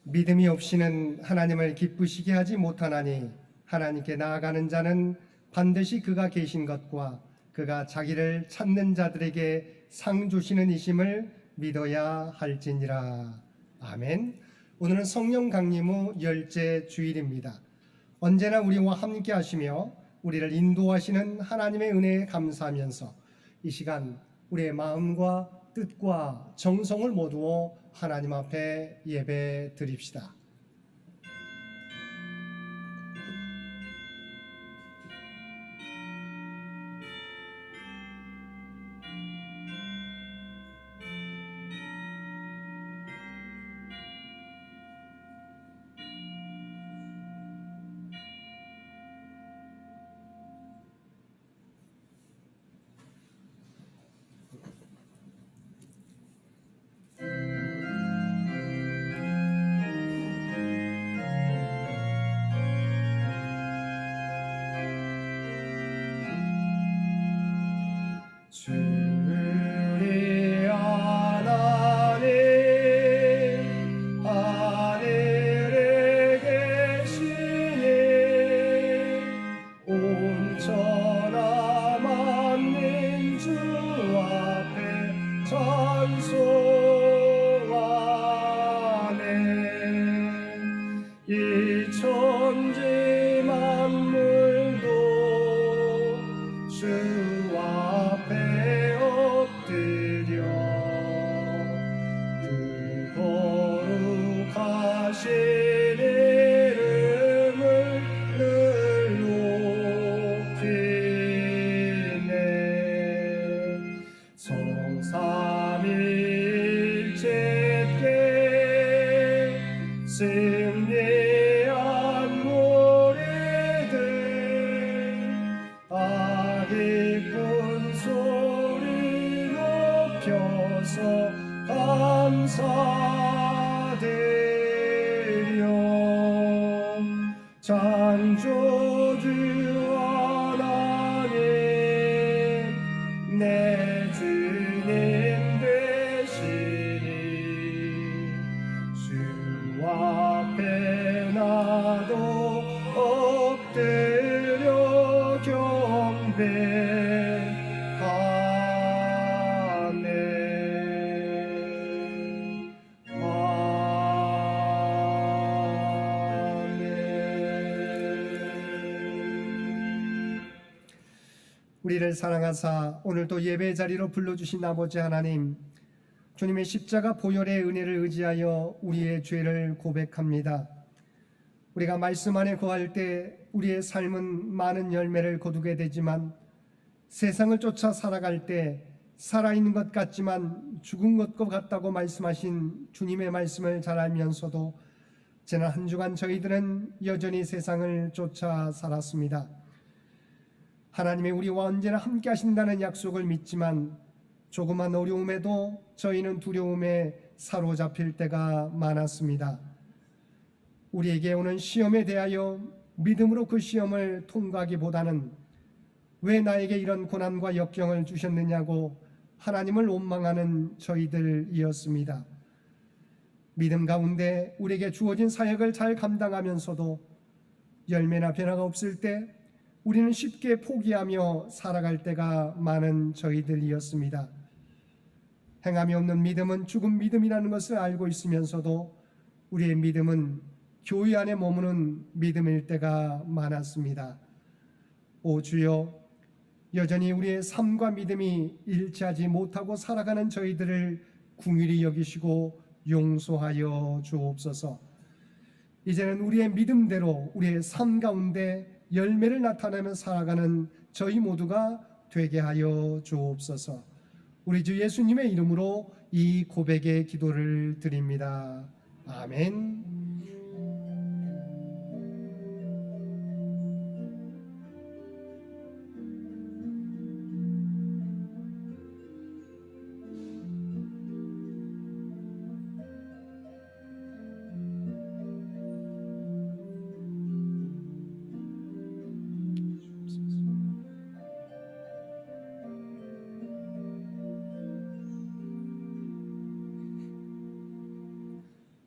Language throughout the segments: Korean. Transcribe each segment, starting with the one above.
믿음이 없이는 하나님을 기쁘시게 하지 못하나니 하나님께 나아가는 자는 반드시 그가 계신 것과 그가 자기를 찾는 자들에게 상 주시는 이심을 믿어야 할지니라. 아멘. 오늘은 성령 강림 후 10째 주일입니다. 언제나 우리와 함께 하시며 우리를 인도하시는 하나님의 은혜에 감사하면서 이 시간 우리의 마음과 뜻과 정성을 모두어 하나님 앞에 예배 드립시다. 주의 하나님 하늘에 계시니 온천하 만민 주 앞에 찬송하네. 이 천지 만물도 주 앞에 엎드려 그 거룩하신 이름을 늘 높이네. 성삼일체께 승리한 우리들 기쁜 소리 높여서 감사드려. 창조주 하나님 내 주님 되시니 주 앞에 나도 엎드려 경배하네. 아멘. 우리를 사랑하사 오늘도 예배 자리로 불러주신 아버지 하나님, 주님의 십자가 보혈의 은혜를 의지하여 우리의 죄를 고백합니다. 우리가 말씀 안에 거할 때 우리의 삶은 많은 열매를 거두게 되지만 세상을 쫓아 살아갈 때 살아있는 것 같지만 죽은 것과 같다고 말씀하신 주님의 말씀을 잘 알면서도 지난 한 주간 저희들은 여전히 세상을 쫓아 살았습니다. 하나님이 우리와 언제나 함께 하신다는 약속을 믿지만 조그만 어려움에도 저희는 두려움에 사로잡힐 때가 많았습니다. 우리에게 오는 시험에 대하여 믿음으로 그 시험을 통과하기보다는 왜 나에게 이런 고난과 역경을 주셨느냐고 하나님을 원망하는 저희들이었습니다. 믿음 가운데 우리에게 주어진 사역을 잘 감당하면서도 열매나 변화가 없을 때 우리는 쉽게 포기하며 살아갈 때가 많은 저희들이었습니다. 행함이 없는 믿음은 죽은 믿음이라는 것을 알고 있으면서도 우리의 믿음은 교회 안에 머무는 믿음일 때가 많았습니다. 오 주여, 여전히 우리의 삶과 믿음이 일치하지 못하고 살아가는 저희들을 긍휼히 여기시고 용서하여 주옵소서. 이제는 우리의 믿음대로 우리의 삶 가운데 열매를 나타내며 살아가는 저희 모두가 되게 하여 주옵소서. 우리 주 예수님의 이름으로 이 고백의 기도를 드립니다. 아멘.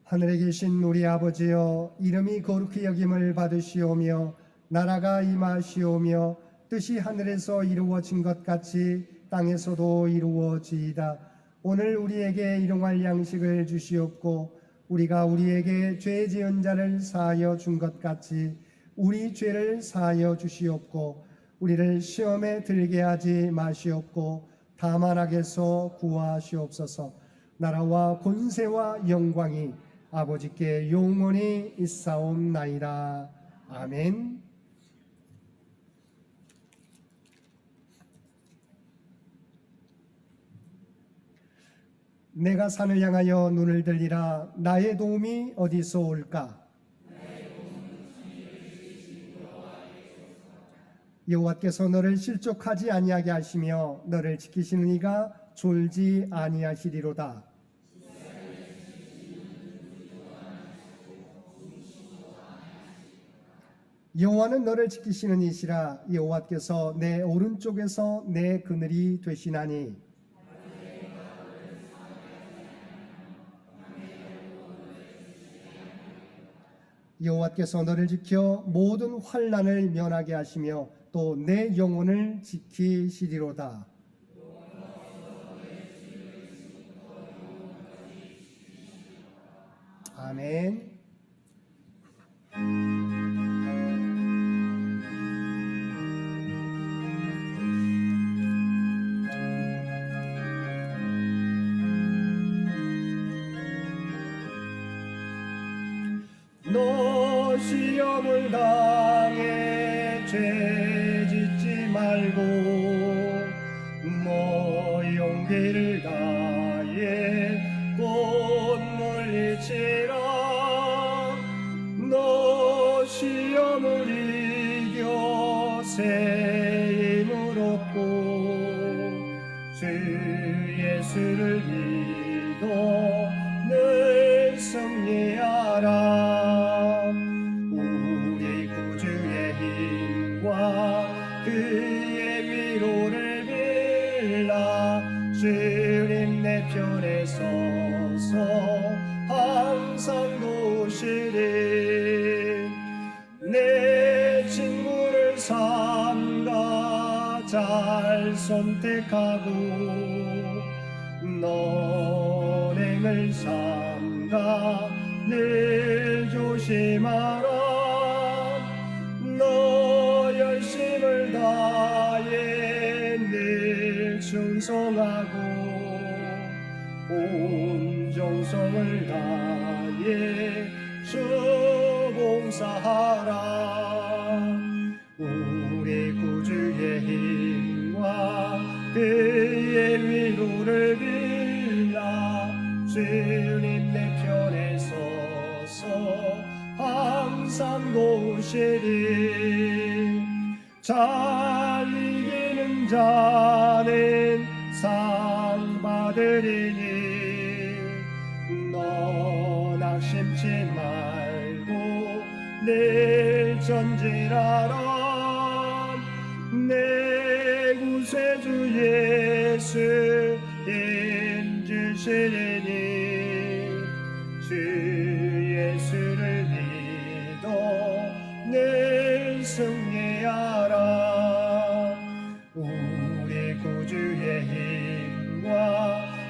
하늘에 계신 우리 아버지여, 이름이 거룩히 여김을 받으시오며 나라가 임하시오며 뜻이 하늘에서 이루어진 것 같이 땅에서도 이루어지이다. 오늘 우리에게 일용할 양식을 주시옵고 우리가 우리에게 죄 지은 자를 사하여 준 것 같이 우리 죄를 사하여 주시옵고 우리를 시험에 들게 하지 마시옵고 다만 악에서 구하시옵소서. 나라와 권세와 영광이 아버지께 영원히 있사옵나이다. 아멘. 내가 산을 향하여 눈을 들리라. 나의 도움이 어디서 올까? 여호와께서 너를 실족하지 아니하게 하시며 너를 지키시는 이가 졸지 아니하시리로다. 여호와는 너를 지키시는 이시라. 여호와께서 내 오른쪽에서 내 그늘이 되시나니 여호와께서 너를 지켜 모든 환난을 면하게 하시며 또 내 영혼을 지키시리로다. 아멘. 너 시험을 당해 죄 짓지 말고 너 용기를 다해 곧 물리치라. 너 시험을 이겨 새 힘을 얻고 주 예수를 믿어 늘 승리하라. 우리 구주의 힘과 그의 위로를 빌라. 주님 내 편에 서서 항상 도우시리. 내 친구를 삼가 잘 선택하고 너행을 삼가 늘 조심하라. 너 열심을 다해 늘 충성하고 온 정성을 다해 주 봉사하라. 우리 구주의 힘과 그의 위로를 빌라. 주님 내 편에 서서 항상 도우시리. 잘 이기는 자는 상 받으리니 너 낙심치 말고 늘 전진하라. 내 구세주 예수 인주시리니 주 예수를 믿어 늘 승리하라. 우리 구주의 힘과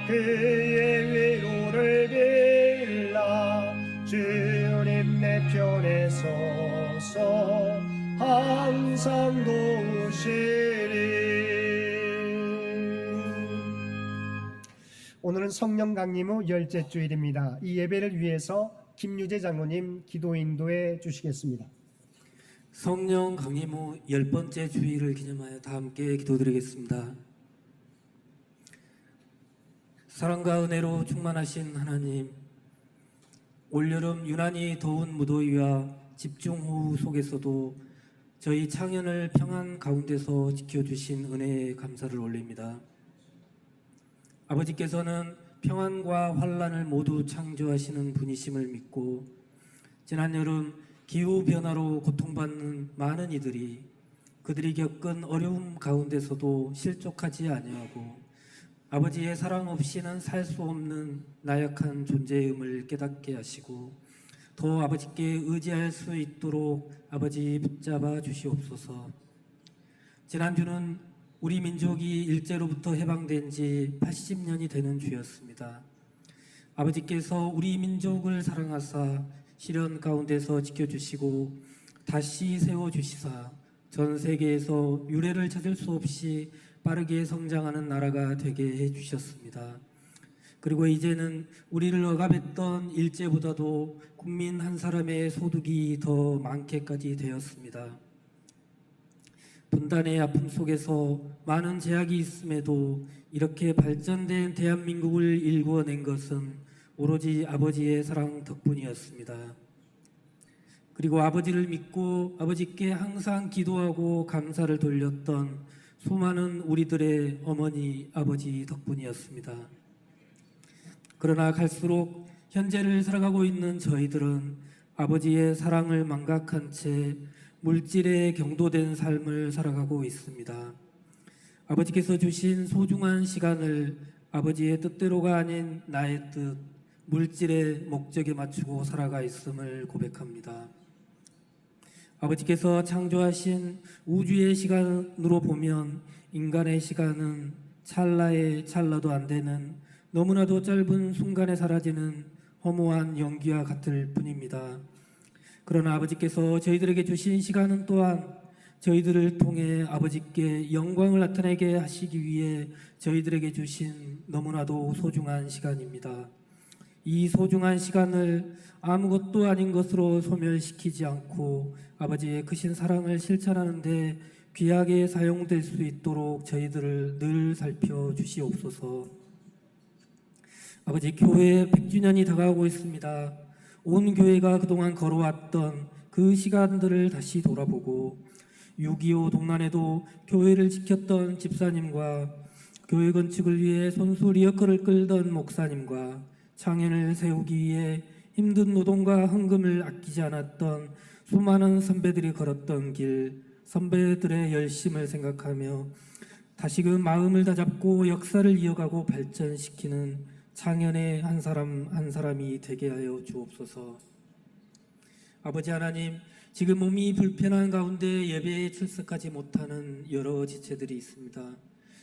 그의 위로를 빌라. 주님 내 편에 서서 항상 도우시리. 오늘은 성령 강림 후 열째 주일입니다. 이 예배를 위해서 김유재 장로님 기도 인도해 주시겠습니다. 성령 강림 후 10번째 주일을 기념하여 다 함께 기도드리겠습니다. 사랑과 은혜로 충만하신 하나님, 올여름 유난히 더운 무더위와 집중호우 속에서도 저희 창현을 평안 가운데서 지켜주신 은혜에 감사를 올립니다. 아버지께서는 평안과 환난을 모두 창조하시는 분이심을 믿고 지난 여름 기후변화로 고통받는 많은 이들이 그들이 겪은 어려움 가운데서도 실족하지 아니하고 아버지의 사랑 없이는 살 수 없는 나약한 존재임을 깨닫게 하시고 더 아버지께 의지할 수 있도록 아버지 붙잡아 주시옵소서. 지난주는 우리 민족이 일제로부터 해방된 지 80년이 되는 주였습니다. 아버지께서 우리 민족을 사랑하사 시련 가운데서 지켜주시고 다시 세워주시사 전 세계에서 유례를 찾을 수 없이 빠르게 성장하는 나라가 되게 해주셨습니다. 그리고 이제는 우리를 억압했던 일제보다도 국민 한 사람의 소득이 더 많게까지 되었습니다. 분단의 아픔 속에서 많은 제약이 있음에도 이렇게 발전된 대한민국을 일구어낸 것은 오로지 아버지의 사랑 덕분이었습니다. 그리고 아버지를 믿고 아버지께 항상 기도하고 감사를 돌렸던 수많은 우리들의 어머니, 아버지 덕분이었습니다. 그러나 갈수록 현재를 살아가고 있는 저희들은 아버지의 사랑을 망각한 채 물질에 경도된 삶을 살아가고 있습니다. 아버지께서 주신 소중한 시간을 아버지의 뜻대로가 아닌 나의 뜻, 물질의 목적에 맞추고 살아가 있음을 고백합니다. 아버지께서 창조하신 우주의 시간으로 보면 인간의 시간은 찰나의 찰나도 안 되는 너무나도 짧은 순간에 사라지는 허무한 연기와 같을 뿐입니다. 그러나 아버지께서 저희들에게 주신 시간은 또한 저희들을 통해 아버지께 영광을 나타내게 하시기 위해 저희들에게 주신 너무나도 소중한 시간입니다. 이 소중한 시간을 아무것도 아닌 것으로 소멸시키지 않고 아버지의 크신 사랑을 실천하는 데 귀하게 사용될 수 있도록 저희들을 늘 살펴주시옵소서. 아버지, 교회 100주년이 다가오고 있습니다. 온 교회가 그동안 걸어왔던 그 시간들을 다시 돌아보고 6.25 동란에도 교회를 지켰던 집사님과 교회 건축을 위해 손수 리어커를 끌던 목사님과 창현을 세우기 위해 힘든 노동과 헌금을 아끼지 않았던 수많은 선배들이 걸었던 길, 선배들의 열심을 생각하며 다시금 마음을 다잡고 역사를 이어가고 발전시키는 창현의 한 사람 한 사람이 되게 하여 주옵소서. 아버지 하나님, 지금 몸이 불편한 가운데 예배에 출석하지 못하는 여러 지체들이 있습니다.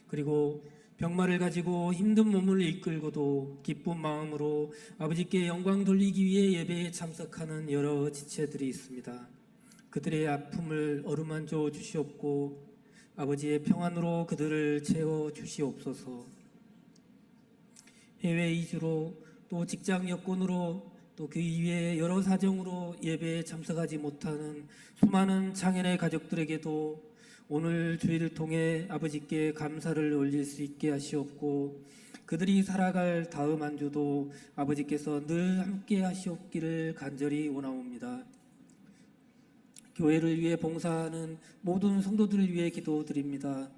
그리고 병마를 가지고 힘든 몸을 이끌고도 기쁜 마음으로 아버지께 영광 돌리기 위해 예배에 참석하는 여러 지체들이 있습니다. 그들의 아픔을 어루만져 주시옵고 아버지의 평안으로 그들을 채워 주시옵소서. 해외 이주로 또 직장 여건으로 또 그 이외의 여러 사정으로 예배에 참석하지 못하는 수많은 창현의 가족들에게도 오늘 주일을 통해 아버지께 감사를 올릴 수 있게 하시옵고 그들이 살아갈 다음 한 주도 아버지께서 늘 함께 하시옵기를 간절히 원하옵니다. 교회를 위해 봉사하는 모든 성도들을 위해 기도드립니다.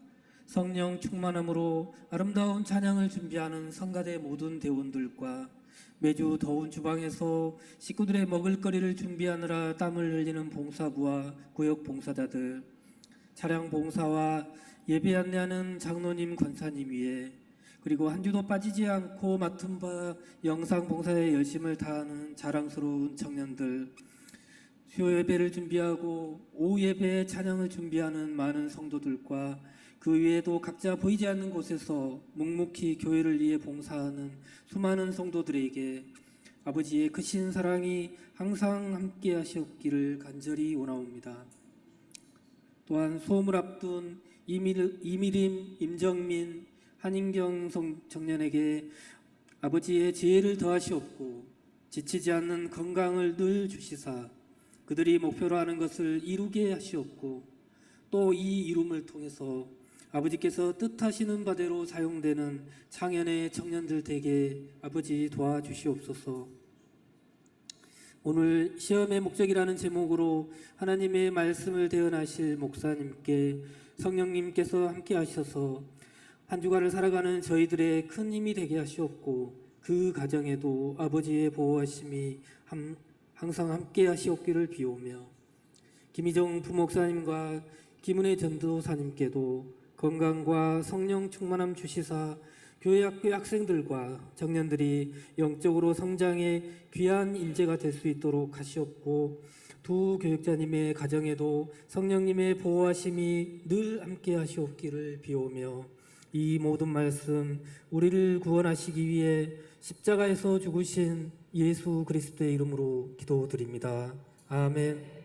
성령 충만함으로 아름다운 찬양을 준비하는 성가대 모든 대원들과 매주 더운 주방에서 식구들의 먹을거리를 준비하느라 땀을 흘리는 봉사부와 구역 봉사자들, 차량 봉사와 예배 안내하는 장로님, 권사님 위에 그리고 한 주도 빠지지 않고 맡은 바 영상 봉사에 열심을 다하는 자랑스러운 청년들, 수요 예배를 준비하고 오후 예배에 찬양을 준비하는 많은 성도들과 그 외에도 각자 보이지 않는 곳에서 묵묵히 교회를 위해 봉사하는 수많은 성도들에게 아버지의 크신 사랑이 항상 함께 하시옵기를 간절히 원하옵니다. 또한 소음을 앞둔 이미림, 임정민, 한인경 청년에게 아버지의 지혜를 더하시옵고 지치지 않는 건강을 늘 주시사 그들이 목표로 하는 것을 이루게 하시옵고 또 이 이룸을 통해서 아버지께서 뜻하시는 바대로 사용되는 창현의 청년들 댁에 아버지 도와주시옵소서. 오늘 시험의 목적이라는 제목으로 하나님의 말씀을 대언하실 목사님께 성령님께서 함께 하셔서 한 주간을 살아가는 저희들의 큰 힘이 되게 하시옵고 그 가정에도 아버지의 보호하심이 항상 함께 하시옵기를 비오며 김희정 부목사님과 김은혜 전도사님께도 건강과 성령 충만함 주시사 교회 학교 학생들과 청년들이 영적으로 성장해 귀한 인재가 될 수 있도록 하시옵고 두 교육자님의 가정에도 성령님의 보호하심이 늘 함께 하시옵기를 비오며 이 모든 말씀 우리를 구원하시기 위해 십자가에서 죽으신 예수 그리스도의 이름으로 기도드립니다. 아멘.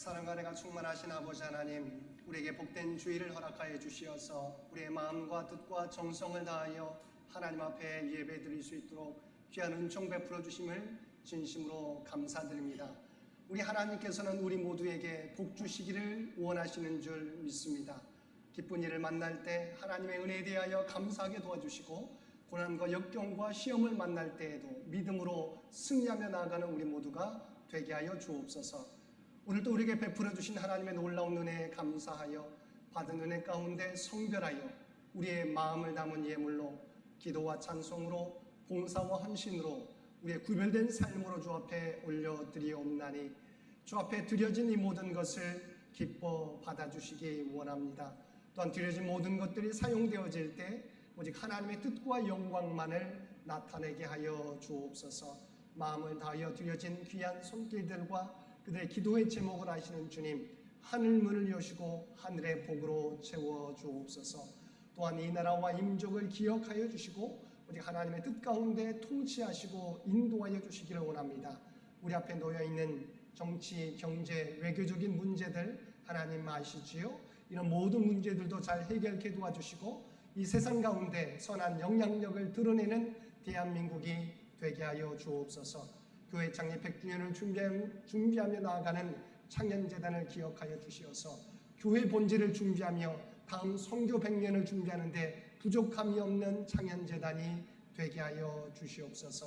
사랑과 은혜가 충만하신 아버지 하나님, 우리에게 복된 주의를 허락하여 주시어서 우리의 마음과 뜻과 정성을 다하여 하나님 앞에 예배드릴 수 있도록 귀한 은총 베풀어 주심을 진심으로 감사드립니다. 우리 하나님께서는 우리 모두에게 복 주시기를 원하시는 줄 믿습니다. 기쁜 일을 만날 때 하나님의 은혜에 대하여 감사하게 도와주시고, 고난과 역경과 시험을 만날 때에도 믿음으로 승리하며 나아가는 우리 모두가 되게 하여 주옵소서. 오늘도 우리에게 베풀어 주신 하나님의 놀라운 은혜에 감사하여 받은 은혜 가운데 성별하여 우리의 마음을 담은 예물로 기도와 찬송으로 봉사와 헌신으로 우리의 구별된 삶으로 주 앞에 올려드리옵나니, 주 앞에 드려진 이 모든 것을 기뻐 받아주시기 원합니다. 또한 드려진 모든 것들이 사용되어질 때 오직 하나님의 뜻과 영광만을 나타내게 하여 주옵소서. 마음을 다하여 드려진 귀한 손길들과 그들의 기도의 제목을 아시는 주님, 하늘 문을 여시고 하늘의 복으로 채워 주옵소서. 또한 이 나라와 임족을 기억하여 주시고 오직 하나님의 뜻 가운데 통치하시고 인도하여 주시기를 원합니다. 우리 앞에 놓여있는 정치, 경제, 외교적인 문제들 하나님 아시지요? 이런 모든 문제들도 잘 해결케 도와주시고 이 세상 가운데 선한 영향력을 드러내는 대한민국이 되게 하여 주옵소서. 교회 창립 100주년을 준비하며 나아가는 창년재단을 기억하여 주시어서 교회 본질을 준비하며 다음 선교 100년을 준비하는데 부족함이 없는 창년재단이 되게 하여 주시옵소서.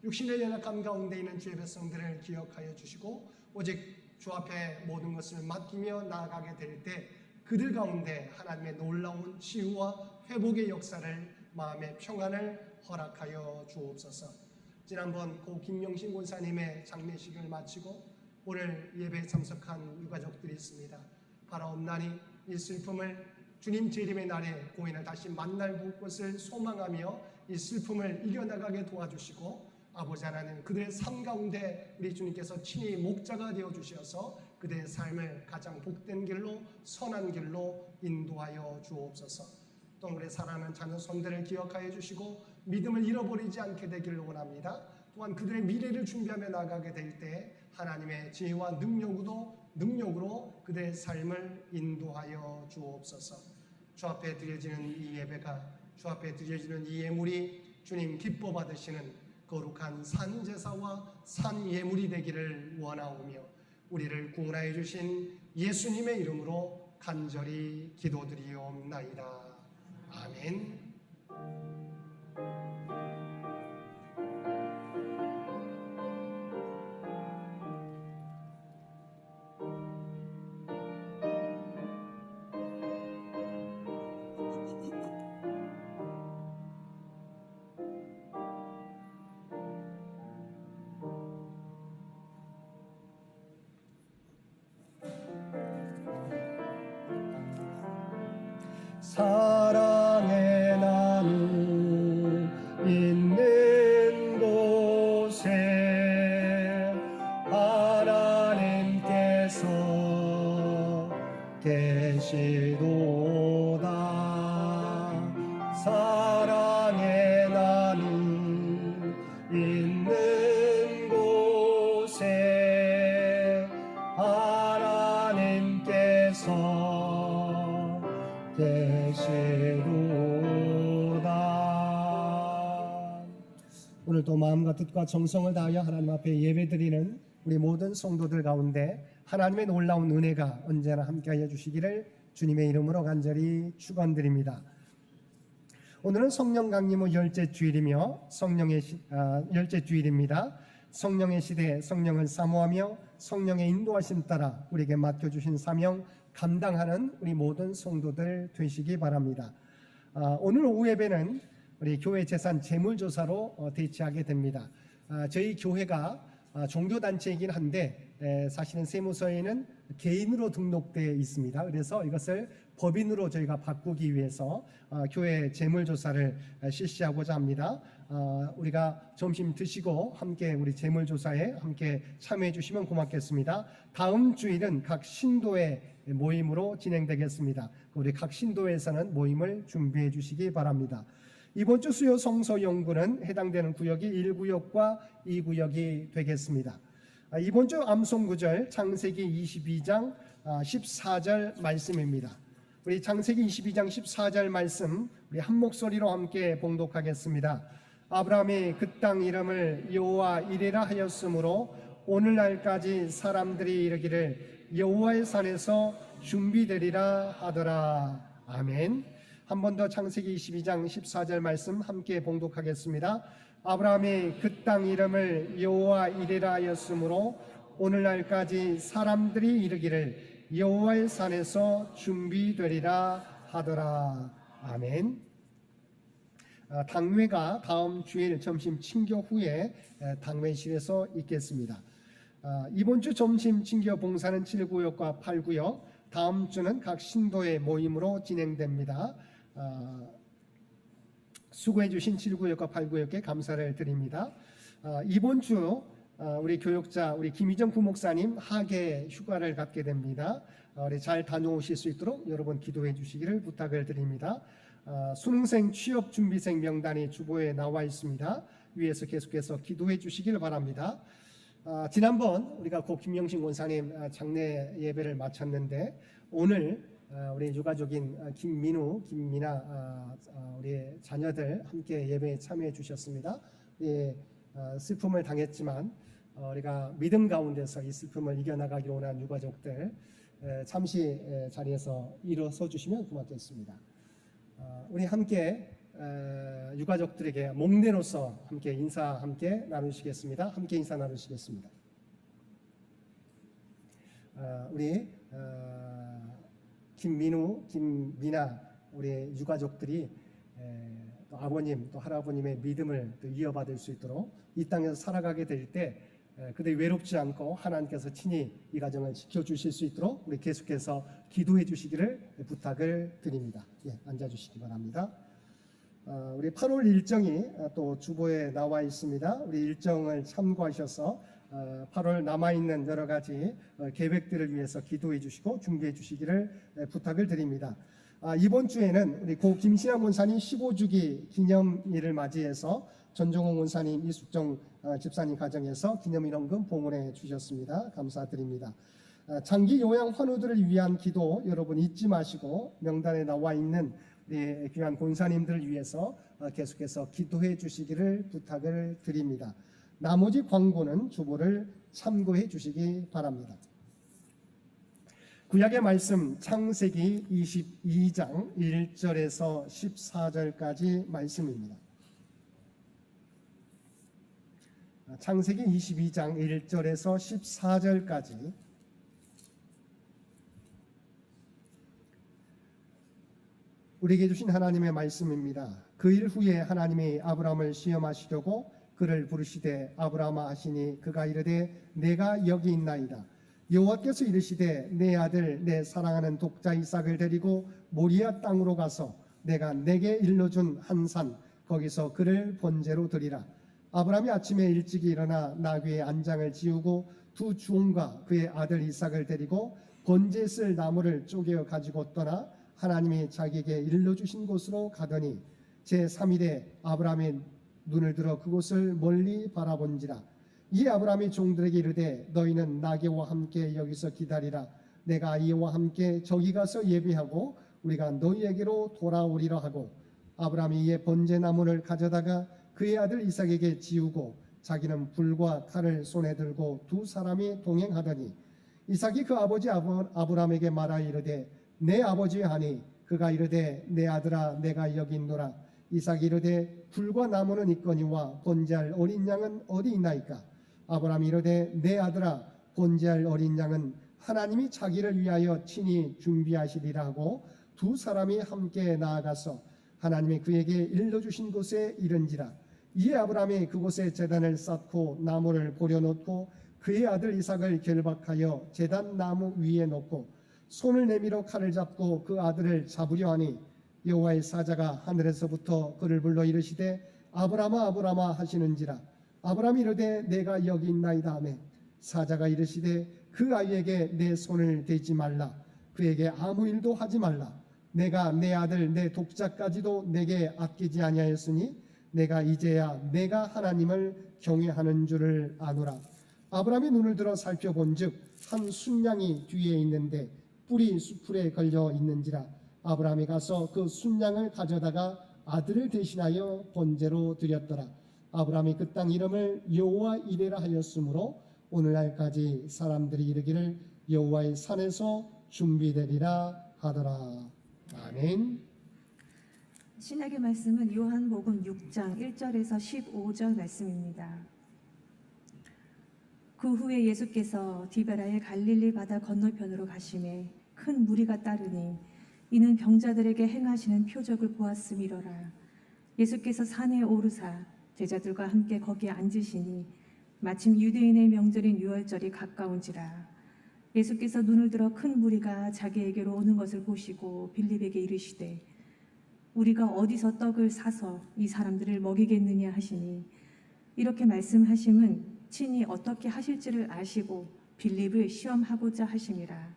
육신의 연약함 가운데 있는 주의 백성들을 기억하여 주시고 오직 주 앞에 모든 것을 맡기며 나아가게 될 때 그들 가운데 하나님의 놀라운 치유와 회복의 역사를, 마음의 평안을 허락하여 주옵소서. 지난번 고 김명신 권사님의 장례식을 마치고 오늘 예배에 참석한 유가족들이 있습니다. 바라옵나니 이 슬픔을 주님 재림의 날에 고인을 다시 만날 것을 소망하며 이 슬픔을 이겨나가게 도와주시고, 아버지 하나님 그들의 삶 가운데 우리 주님께서 친히 목자가 되어주셔서 그들의 삶을 가장 복된 길로, 선한 길로 인도하여 주옵소서. 또 우리 사랑하는 자녀 손들을 기억하여 주시고 믿음을 잃어버리지 않게 되기를 원합니다. 또한 그들의 미래를 준비하며 나가게 될 때 하나님의 지혜와 능력으로 그들의 삶을 인도하여 주옵소서. 주 앞에 드려지는 이 예배가, 주 앞에 드려지는 이 예물이 주님 기뻐 받으시는 거룩한 산제사와 산예물이 되기를 원하오며 우리를 구원하여 주신 예수님의 이름으로 간절히 기도드리옵나이다. 아멘. 사랑의 나무 있는 곳에 하나님께서 계시도다. 사랑의 나무 있는 곳에 하나님께서 계시도다. 오늘도 마음과 뜻과 정성을 다하여 하나님 앞에 예배드리는 우리 모든 성도들 가운데 하나님의 놀라운 은혜가 언제나 함께하여 주시기를 주님의 이름으로 간절히 축원드립니다. 오늘은 성령 강림 후 열째 주일이며 열째 주일입니다. 성령의 시대에 성령을 사모하며 성령의 인도하심 따라 우리에게 맡겨주신 사명 감당하는 우리 모든 성도들 되시기 바랍니다. 오늘 오후 예배는 우리 교회 재산 재물조사로 대치하게 됩니다. 저희 교회가 종교단체이긴 한데 사실은 세무서에는 개인으로 등록되어 있습니다. 그래서 이것을 법인으로 저희가 바꾸기 위해서 교회 재물조사를 실시하고자 합니다. 우리가 점심 드시고 함께 우리 재물조사에 함께 참여해 주시면 고맙겠습니다. 다음 주일은 각 신도의 모임으로 진행되겠습니다. 우리 각 신도에서는 모임을 준비해 주시기 바랍니다. 이번 주 수요 성서 연구는 해당되는 구역이 1구역과 2구역이 되겠습니다. 이번 주 암송 구절 창세기 22장 14절 말씀입니다. 우리 창세기 22장 14절 말씀 우리 한 목소리로 함께 봉독하겠습니다. 아브라함이 그 땅 이름을 여호와 이레라 하였으므로 오늘날까지 사람들이 이르기를 여호와의 산에서 준비되리라 하더라. 아멘. 한 번 더 창세기 22장 14절 말씀 함께 봉독하겠습니다. 아브라함이 그 땅 이름을 여호와 이레라 하였으므로 오늘날까지 사람들이 이르기를 여호와의 산에서 준비되리라 하더라. 아멘. 당회가 다음 주일 점심 친교 후에 당회실에서 있겠습니다. 이번 주 점심 친교 봉사는 7구역과 8구역, 다음 주는 각 신도의 모임으로 진행됩니다. 수고해 주신 7구역과 8구역에 감사를 드립니다. 이번 주 우리 교역자 우리 김희정 부목사님 하계 휴가를 갖게 됩니다. 우리 잘 다녀오실 수 있도록 여러분 기도해 주시기를 부탁을 드립니다. 수능생 취업준비생 명단이 주보에 나와 있습니다. 위에서 계속해서 기도해 주시길 바랍니다. 지난번 우리가 고 김영신 원사님 장례 예배를 마쳤는데 오늘 우리 유가족인 김민우, 김미나 우리 자녀들 함께 예배에 참여해 주셨습니다. 슬픔을 당했지만 우리가 믿음 가운데서 이 슬픔을 이겨나가기로 원하는 유가족들 잠시 자리에서 일어서 주시면 고맙겠습니다. 우리 함께 유가족들에게 목례로서 함께 인사 함께 나누시겠습니다. 함께 인사 나누시겠습니다. 우리 김민우, 김미나 우리 유가족들이 또 아버님 또 할아버님의 믿음을 또 이어받을 수 있도록 이 땅에서 살아가게 될 때 그들이 외롭지 않고 하나님께서 친히 이 가정을 지켜주실 수 있도록 우리 계속해서 기도해 주시기를 부탁을 드립니다. 앉아주시기 바랍니다. 우리 8월 일정이 또 주보에 나와 있습니다. 우리 일정을 참고하셔서 8월 남아있는 여러 가지 계획들을 위해서 기도해 주시고 준비해 주시기를 부탁을 드립니다. 이번 주에는 우리 고 김신양 원사님 15주기 기념일을 맞이해서 전종홍 원사님, 이숙정 집사님 가정에서 기념일원금 봉헌해 주셨습니다. 감사드립니다. 장기 요양 환우들을 위한 기도 여러분 잊지 마시고 명단에 나와 있는 우리 귀한 권사님들을 위해서 계속해서 기도해 주시기를 부탁을 드립니다. 나머지 광고는 주보를 참고해 주시기 바랍니다. 구약의 말씀 창세기 22장 1절에서 14절까지 말씀입니다. 창세기 22장 1절에서 14절까지 우리에게 주신 하나님의 말씀입니다. 그 일 후에 하나님이 아브라함을 시험하시려고 그를 부르시되 아브라함아 하시니 그가 이르되 내가 여기 있나이다. 여호와께서 이르시되 내 아들 내 사랑하는 독자 이삭을 데리고 모리아 땅으로 가서 내가 내게 일러준 한 산 거기서 그를 번제로 드리라. 아브라함이 아침에 일찍이 일어나 나귀의 안장을 지우고 두 주홍과 그의 아들 이삭을 데리고 번제 쓸 나무를 쪼개어 가지고 떠나 하나님이 자기에게 일러주신 곳으로 가더니 제3일에 아브라함이 눈을 들어 그곳을 멀리 바라본지라. 이에 아브라함이 종들에게 이르되 너희는 나귀와 함께 여기서 기다리라. 내가 이와 함께 저기 가서 예비하고 우리가 너희에게로 돌아오리라 하고 아브라함이 이에 번제나무를 가져다가 그의 아들 이삭에게 지우고 자기는 불과 칼을 손에 들고 두 사람이 동행하더니 이삭이 그 아버지 아브라함에게 말하여 이르되 내 아버지 하니 그가 이르되 내 아들아 내가 여기 있노라. 이삭이 이르되 불과 나무는 있거니와 번제할 어린 양은 어디 있나이까. 아브라함이 이르되 내 아들아 번제할 어린 양은 하나님이 자기를 위하여 친히 준비하시리라 하고 두 사람이 함께 나아가서 하나님이 그에게 일러주신 곳에 이른지라. 이에 아브라함이 그곳에 제단을 쌓고 나무를 버려놓고 그의 아들 이삭을 결박하여 제단 나무 위에 놓고 손을 내밀어 칼을 잡고 그 아들을 잡으려 하니 여호와의 사자가 하늘에서부터 그를 불러 이르시되 아브라함아 아브라함아 하시는지라. 아브라함이 이르되 내가 여기 있나이다 하매 사자가 이르시되 그 아이에게 내 손을 대지 말라. 그에게 아무 일도 하지 말라. 내가 내 아들 내 독자까지도 내게 아끼지 아니하였으니 내가 이제야 내가 하나님을 경외하는 줄을 아노라. 아브라함이 눈을 들어 살펴본즉 한 순양이 뒤에 있는데 뿔이 수풀에 걸려 있는지라. 아브라함이 가서 그 순양을 가져다가 아들을 대신하여 번제로 드렸더라. 아브라함이 그 땅 이름을 여호와 이레라 하였으므로 오늘날까지 사람들이 이르기를 여호와의 산에서 준비되리라 하더라. 아멘. 신약의 말씀은 요한복음 6장 1절에서 15절 말씀입니다. 그 후에 예수께서 디베라의 갈릴리 바다 건너편으로 가시매 큰 무리가 따르니 이는 병자들에게 행하시는 표적을 보았음이로라. 예수께서 산에 오르사 제자들과 함께 거기에 앉으시니 마침 유대인의 명절인 유월절이 가까운지라. 예수께서 눈을 들어 큰 무리가 자기에게로 오는 것을 보시고 빌립에게 이르시되 우리가 어디서 떡을 사서 이 사람들을 먹이겠느냐 하시니 이렇게 말씀하심은 친히 어떻게 하실지를 아시고 빌립을 시험하고자 하심이라.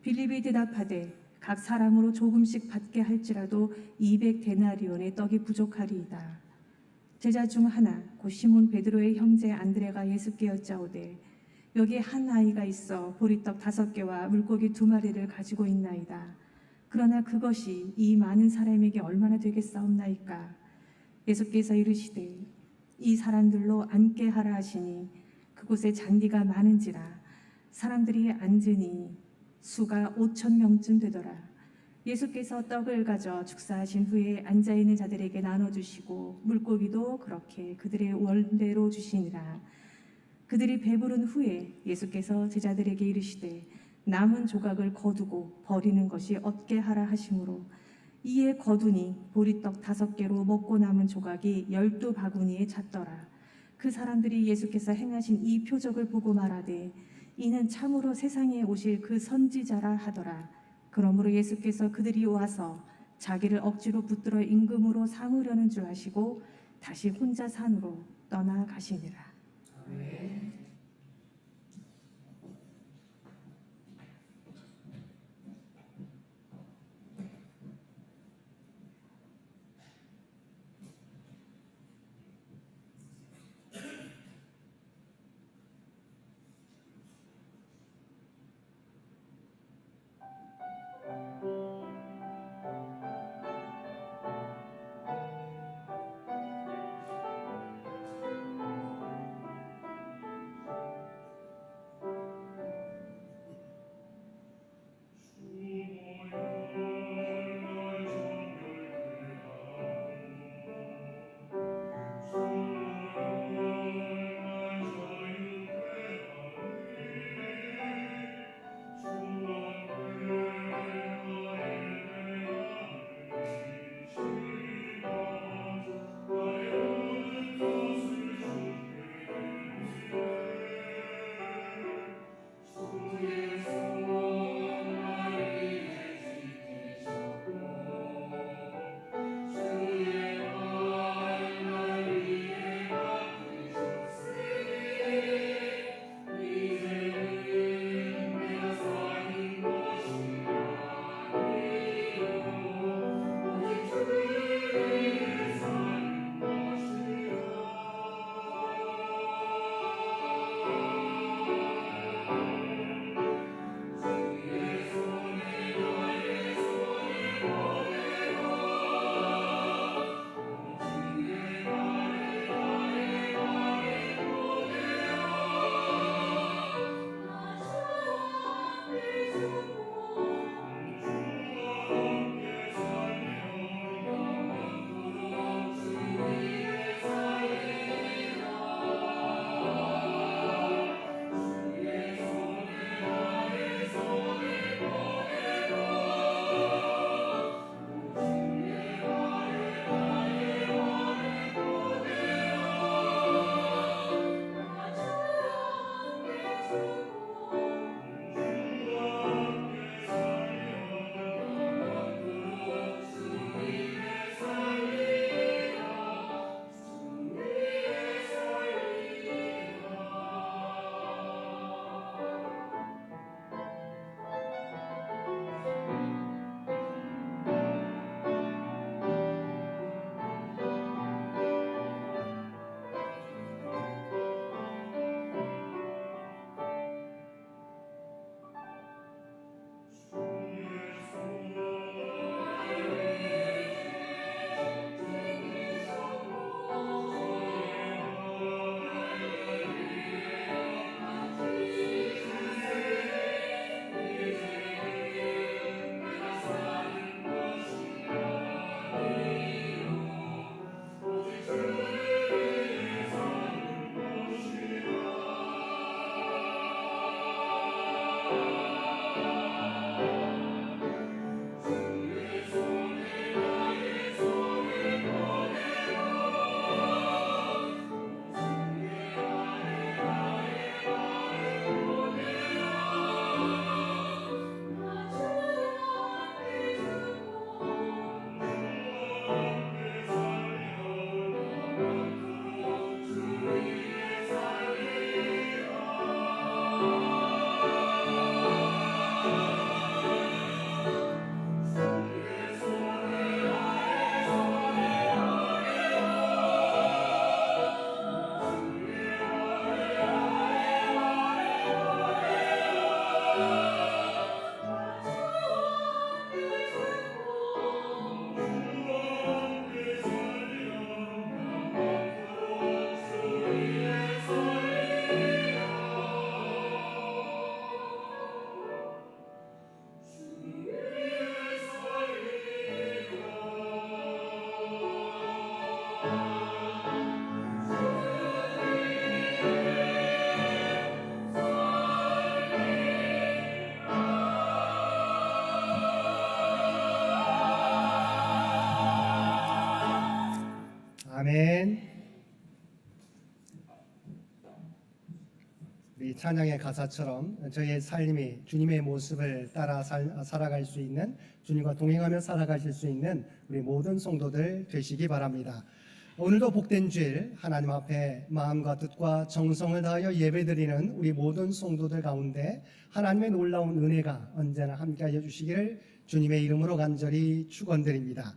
빌립이 대답하되 각 사람으로 조금씩 받게 할지라도 200데나리온의 떡이 부족하리이다. 제자 중 하나 곧 시몬 베드로의 형제 안드레가 예수께 여짜오되 여기 한 아이가 있어 보리떡 5개와 물고기 2마리를 가지고 있나이다. 그러나 그것이 이 많은 사람에게 얼마나 되겠사옵나이까. 예수께서 이르시되 이 사람들로 앉게 하라 하시니 그곳에 잔디가 많은지라. 사람들이 앉으니 수가 5,000명쯤 되더라. 예수께서 떡을 가져 축사하신 후에 앉아있는 자들에게 나눠주시고 물고기도 그렇게 그들의 원대로 주시니라. 그들이 배부른 후에 예수께서 제자들에게 이르시되 남은 조각을 거두고 버리는 것이 얻게 하라 하시므로 이에 거두니 보리떡 5개로 먹고 남은 조각이 12바구니에 찼더라. 그 사람들이 예수께서 행하신 이 표적을 보고 말하되 이는 참으로 세상에 오실 그 선지자라 하더라. 그러므로 예수께서 그들이 와서 자기를 억지로 붙들어 임금으로 삼으려는 줄 아시고 다시 혼자 산으로 떠나가시니라. 아멘. 우리 찬양의 가사처럼 저희의 삶이 주님의 모습을 따라 살아갈 수 있는, 주님과 동행하며 살아가실 수 있는 우리 모든 성도들 되시기 바랍니다. 오늘도 복된 주일 하나님 앞에 마음과 뜻과 정성을 다하여 예배드리는 우리 모든 성도들 가운데 하나님의 놀라운 은혜가 언제나 함께하여 주시기를 주님의 이름으로 간절히 축원드립니다.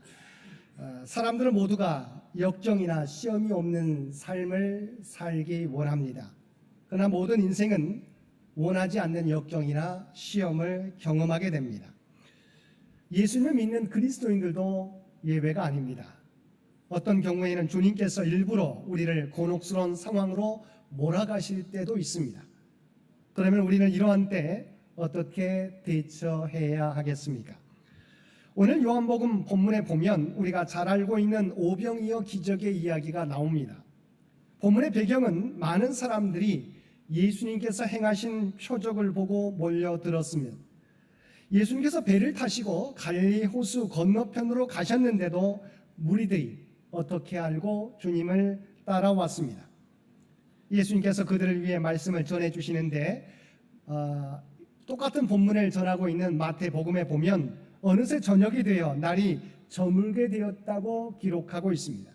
사람들은 모두가 역경이나 시험이 없는 삶을 살기 원합니다. 그러나 모든 인생은 원하지 않는 역경이나 시험을 경험하게 됩니다. 예수님을 믿는 그리스도인들도 예외가 아닙니다. 어떤 경우에는 주님께서 일부러 우리를 곤혹스러운 상황으로 몰아가실 때도 있습니다. 그러면 우리는 이러한 때 어떻게 대처해야 하겠습니까? 오늘 요한복음 본문에 보면 우리가 잘 알고 있는 오병이어 기적의 이야기가 나옵니다. 본문의 배경은 많은 사람들이 예수님께서 행하신 표적을 보고 몰려들었으며 예수님께서 배를 타시고 갈릴리 호수 건너편으로 가셨는데도 무리들이 어떻게 알고 주님을 따라왔습니다. 예수님께서 그들을 위해 말씀을 전해주시는데 똑같은 본문을 전하고 있는 마태복음에 보면 어느새 저녁이 되어 날이 저물게 되었다고 기록하고 있습니다.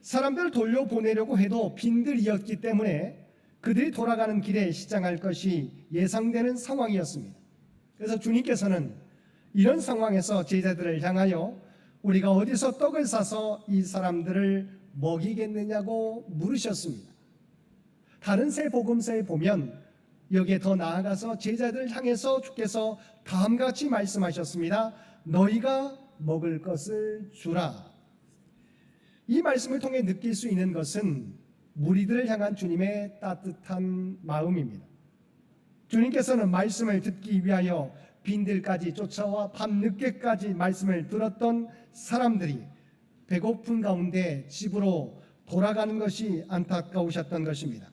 사람들을 돌려보내려고 해도 빈들이었기 때문에 그들이 돌아가는 길에 시장할 것이 예상되는 상황이었습니다. 그래서 주님께서는 이런 상황에서 제자들을 향하여 우리가 어디서 떡을 사서 이 사람들을 먹이겠느냐고 물으셨습니다. 다른 세 복음서에 보면 여기에 더 나아가서 제자들을 향해서 주께서 다음과 같이 말씀하셨습니다. 너희가 먹을 것을 주라. 이 말씀을 통해 느낄 수 있는 것은 무리들을 향한 주님의 따뜻한 마음입니다. 주님께서는 말씀을 듣기 위하여 빈들까지 쫓아와 밤늦게까지 말씀을 들었던 사람들이 배고픈 가운데 집으로 돌아가는 것이 안타까우셨던 것입니다.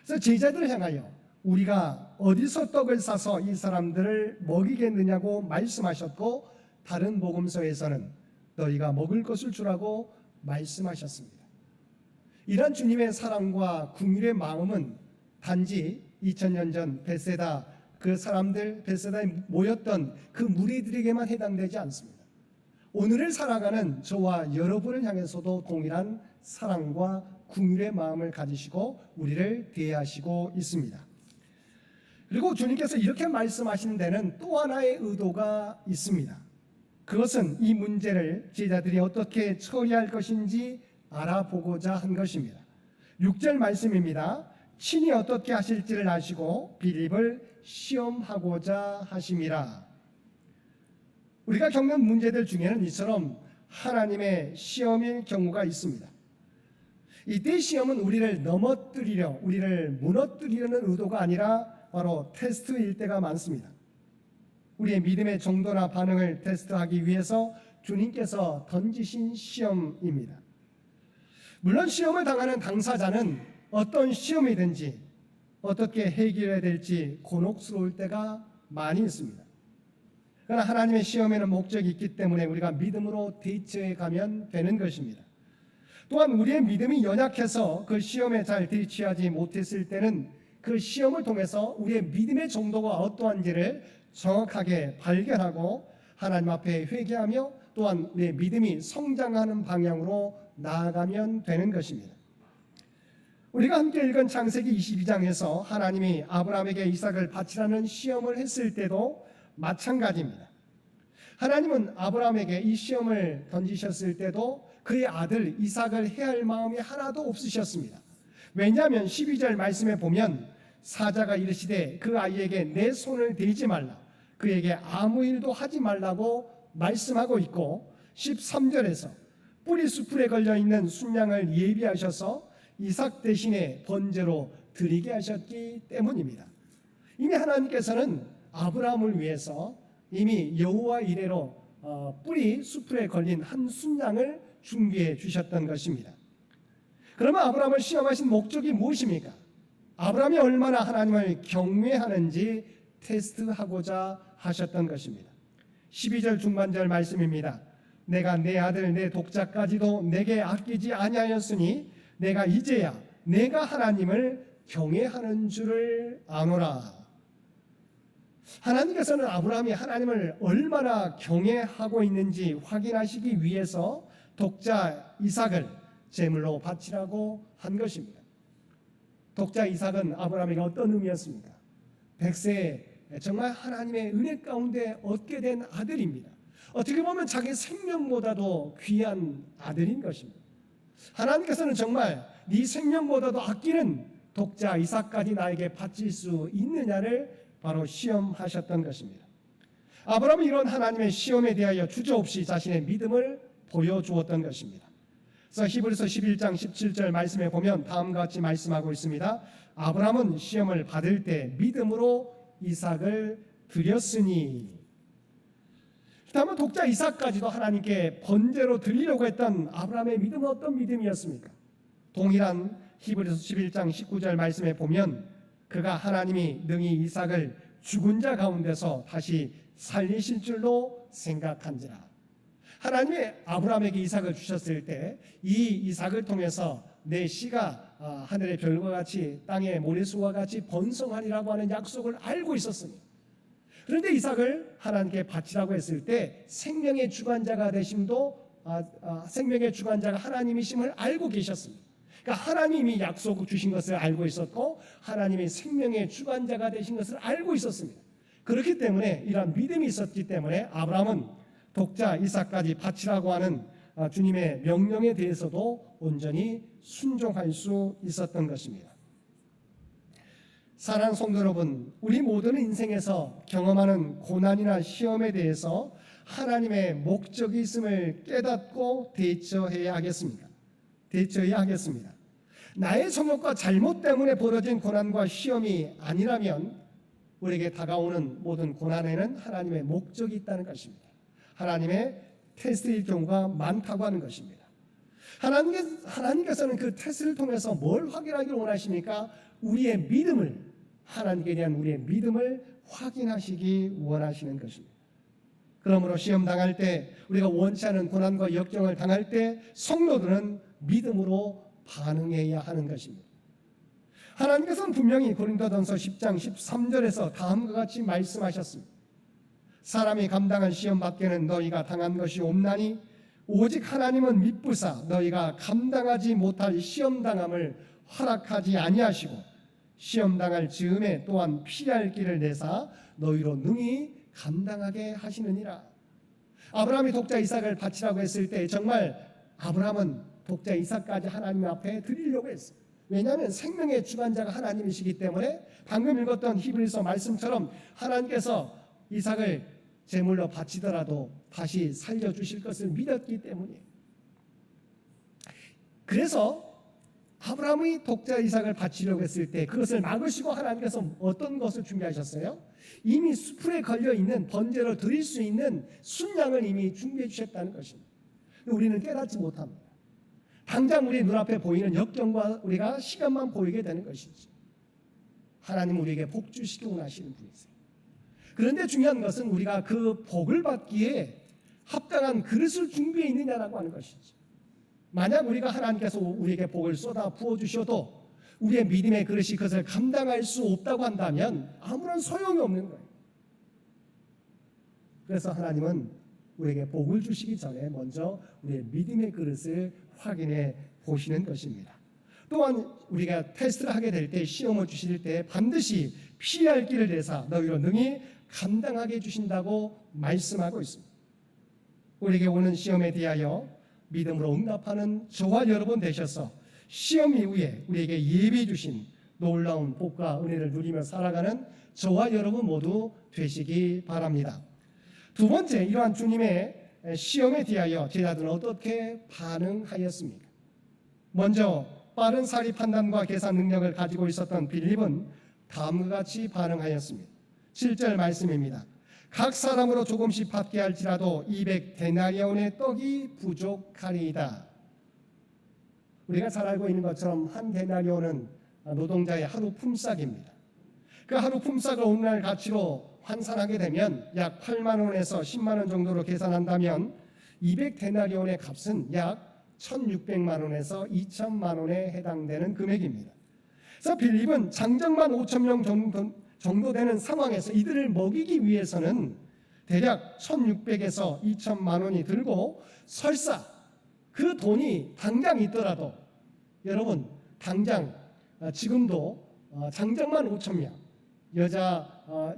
그래서 제자들을 향하여 우리가 어디서 떡을 사서 이 사람들을 먹이겠느냐고 말씀하셨고 다른 복음서에서는 너희가 먹을 것을 주라고 말씀하셨습니다. 이런 주님의 사랑과 긍휼의 마음은 단지 2000년 전 베세다 그 사람들 베세다에 모였던 그 무리들에게만 해당되지 않습니다. 오늘을 살아가는 저와 여러분을 향해서도 동일한 사랑과 긍휼의 마음을 가지시고 우리를 대하시고 있습니다. 그리고 주님께서 이렇게 말씀하시는 데는 또 하나의 의도가 있습니다. 그것은 이 문제를 제자들이 어떻게 처리할 것인지 알아보고자 한 것입니다. 6절 말씀입니다. 친히 어떻게 하실지를 아시고 빌립을 시험하고자 하심이라. 우리가 겪는 문제들 중에는 이처럼 하나님의 시험일 경우가 있습니다. 이때 시험은 우리를 넘어뜨리려, 우리를 무너뜨리려는 의도가 아니라 바로 테스트일 때가 많습니다. 우리의 믿음의 정도나 반응을 테스트하기 위해서 주님께서 던지신 시험입니다. 물론 시험을 당하는 당사자는 어떤 시험이든지 어떻게 해결해야 될지 곤혹스러울 때가 많이 있습니다. 그러나 하나님의 시험에는 목적이 있기 때문에 우리가 믿음으로 대처해 가면 되는 것입니다. 또한 우리의 믿음이 연약해서 그 시험에 잘 대처하지 못했을 때는 그 시험을 통해서 우리의 믿음의 정도가 어떠한지를 정확하게 발견하고 하나님 앞에 회개하며 또한 우리의 믿음이 성장하는 방향으로 나아가면 되는 것입니다. 우리가 함께 읽은 창세기 22장에서 하나님이 아브라함에게 이삭을 바치라는 시험을 했을 때도 마찬가지입니다. 하나님은 아브라함에게 이 시험을 던지셨을 때도 그의 아들 이삭을 해할 마음이 하나도 없으셨습니다. 왜냐하면 12절 말씀에 보면 사자가 이르시되 그 아이에게 내 손을 대지 말라, 그에게 아무 일도 하지 말라고 말씀하고 있고 13절에서 뿌리 수풀에 걸려있는 순양을 예비하셔서 이삭 대신에 번제로 드리게 하셨기 때문입니다. 이미 하나님께서는 아브라함을 위해서 이미 여호와 이레로 뿌리 수풀에 걸린 한 순양을 준비해 주셨던 것입니다. 그러면 아브라함을 시험하신 목적이 무엇입니까? 아브라함이 얼마나 하나님을 경외하는지 테스트하고자 하셨던 것입니다. 12절 중반절 말씀입니다. 내가 내 아들 내 독자까지도 내게 아끼지 아니하였으니 내가 이제야 내가 하나님을 경외하는 줄을 아노라. 하나님께서는 아브라함이 하나님을 얼마나 경외하고 있는지 확인하시기 위해서 독자 이삭을 제물로 바치라고 한 것입니다. 독자 이삭은 아브라함에게 어떤 의미였습니까? 백세에 정말 하나님의 은혜 가운데 얻게 된 아들입니다. 어떻게 보면 자기 생명보다도 귀한 아들인 것입니다. 하나님께서는 정말 네 생명보다도 아끼는 독자 이삭까지 나에게 바칠 수 있느냐를 바로 시험하셨던 것입니다. 아브라함은 이런 하나님의 시험에 대하여 주저없이 자신의 믿음을 보여주었던 것입니다. 그래서 히브리서 11장 17절 말씀에 보면 다음과 같이 말씀하고 있습니다. 아브라함은 시험을 받을 때 믿음으로 이삭을 드렸으니. 다만 독자 이삭까지도 하나님께 번제로 드리려고 했던 아브라함의 믿음은 어떤 믿음이었습니까? 동일한 히브리서 11장 19절 말씀에 보면 그가 하나님이 능히 이삭을 죽은 자 가운데서 다시 살리실 줄로 생각한지라. 하나님이 아브라함에게 이삭을 주셨을 때 이 이삭을 통해서 내 씨가 하늘의 별과 같이 땅의 모래수와 같이 번성하리라고 하는 약속을 알고 있었습니다. 그런데 이삭을 하나님께 바치라고 했을 때 생명의 주관자가 되심도 생명의 주관자가 하나님이심을 알고 계셨습니다. 그러니까 하나님이 약속 주신 것을 알고 있었고 하나님이 생명의 주관자가 되신 것을 알고 있었습니다. 그렇기 때문에 이러한 믿음이 있었기 때문에 아브라함은 독자 이삭까지 바치라고 하는 주님의 명령에 대해서도 온전히 순종할 수 있었던 것입니다. 사랑하는 성도 여러분, 우리 모두는 인생에서 경험하는 고난이나 시험에 대해서 하나님의 목적이 있음을 깨닫고 대처해야 하겠습니다. 나의 성욕과 잘못 때문에 벌어진 고난과 시험이 아니라면 우리에게 다가오는 모든 고난에는 하나님의 목적이 있다는 것입니다. 하나님의 테스트일 경우가 많다고 하는 것입니다. 하나님께서는 그 테스트를 통해서 뭘 확인하기를 원하십니까? 우리의 믿음을, 하나님께 대한 우리의 믿음을 확인하시기 원하시는 것입니다. 그러므로 시험 당할 때, 우리가 원치 않은 고난과 역경을 당할 때 성도들은 믿음으로 반응해야 하는 것입니다. 하나님께서는 분명히 고린도전서 10장 13절에서 다음과 같이 말씀하셨습니다. 사람이 감당한 시험 밖에는 너희가 당한 것이 없나니 오직 하나님은 미쁘사 너희가 감당하지 못할 시험 당함을 허락하지 아니하시고 시험 당할 즈음에 또한 피할 길을 내사 너희로 능히 감당하게 하시느니라. 아브라함이 독자 이삭을 바치라고 했을 때 정말 아브라함은 독자 이삭까지 하나님 앞에 드리려고 했어요. 왜냐하면 생명의 주관자가 하나님이시기 때문에 방금 읽었던 히브리서 말씀처럼 하나님께서 이삭을 제물로 바치더라도 다시 살려주실 것을 믿었기 때문이에요. 그래서 아브라함이 독자 이삭을 바치려고 했을 때 그것을 막으시고 하나님께서 어떤 것을 준비하셨어요? 이미 수풀에 걸려있는 번제로 드릴 수 있는 순양을 이미 준비해 주셨다는 것입니다. 우리는 깨닫지 못합니다. 당장 우리 눈앞에 보이는 역경과 우리가 시간만 보이게 되는 것이지 하나님 우리에게 복 주시기 원하시는 분이세요. 그런데 중요한 것은 우리가 그 복을 받기에 합당한 그릇을 준비해 있느냐라고 하는 것이지. 만약 우리가 하나님께서 우리에게 복을 쏟아 부어주셔도 우리의 믿음의 그릇이 그것을 감당할 수 없다고 한다면 아무런 소용이 없는 거예요. 그래서 하나님은 우리에게 복을 주시기 전에 먼저 우리의 믿음의 그릇을 확인해 보시는 것입니다. 또한 우리가 테스트를 하게 될 때 시험을 주실 때 반드시 피할 길을 내사 너희로 능히 감당하게 해주신다고 말씀하고 있습니다. 우리에게 오는 시험에 대하여 믿음으로 응답하는 저와 여러분 되셔서 시험 이후에 우리에게 예비해 주신 놀라운 복과 은혜를 누리며 살아가는 저와 여러분 모두 되시기 바랍니다. 두 번째, 이러한 주님의 시험에 대하여 제자들은 어떻게 반응하였습니까? 먼저 빠른 사리 판단과 계산 능력을 가지고 있었던 빌립은 다음과 같이 반응하였습니다. 7절 말씀입니다. 각 사람으로 조금씩 받게 할지라도 200데나리온의 떡이 부족하리이다. 우리가 잘 알고 있는 것처럼 한 데나리온은 노동자의 하루 품삯입니다. 그 하루 품삯을 오늘날 가치로 환산하게 되면 약 8만 원에서 10만 원 정도로 계산한다면 200데나리온의 값은 약 1,600만 원에서 2천만 원에 해당되는 금액입니다. 그래서 빌립은 장정만 5천 명 정도 되는 상황에서 이들을 먹이기 위해서는 대략 1,600에서 2천만 원이 들고, 설사 그 돈이 당장 있더라도 여러분 당장 지금도 장정만 5천 명,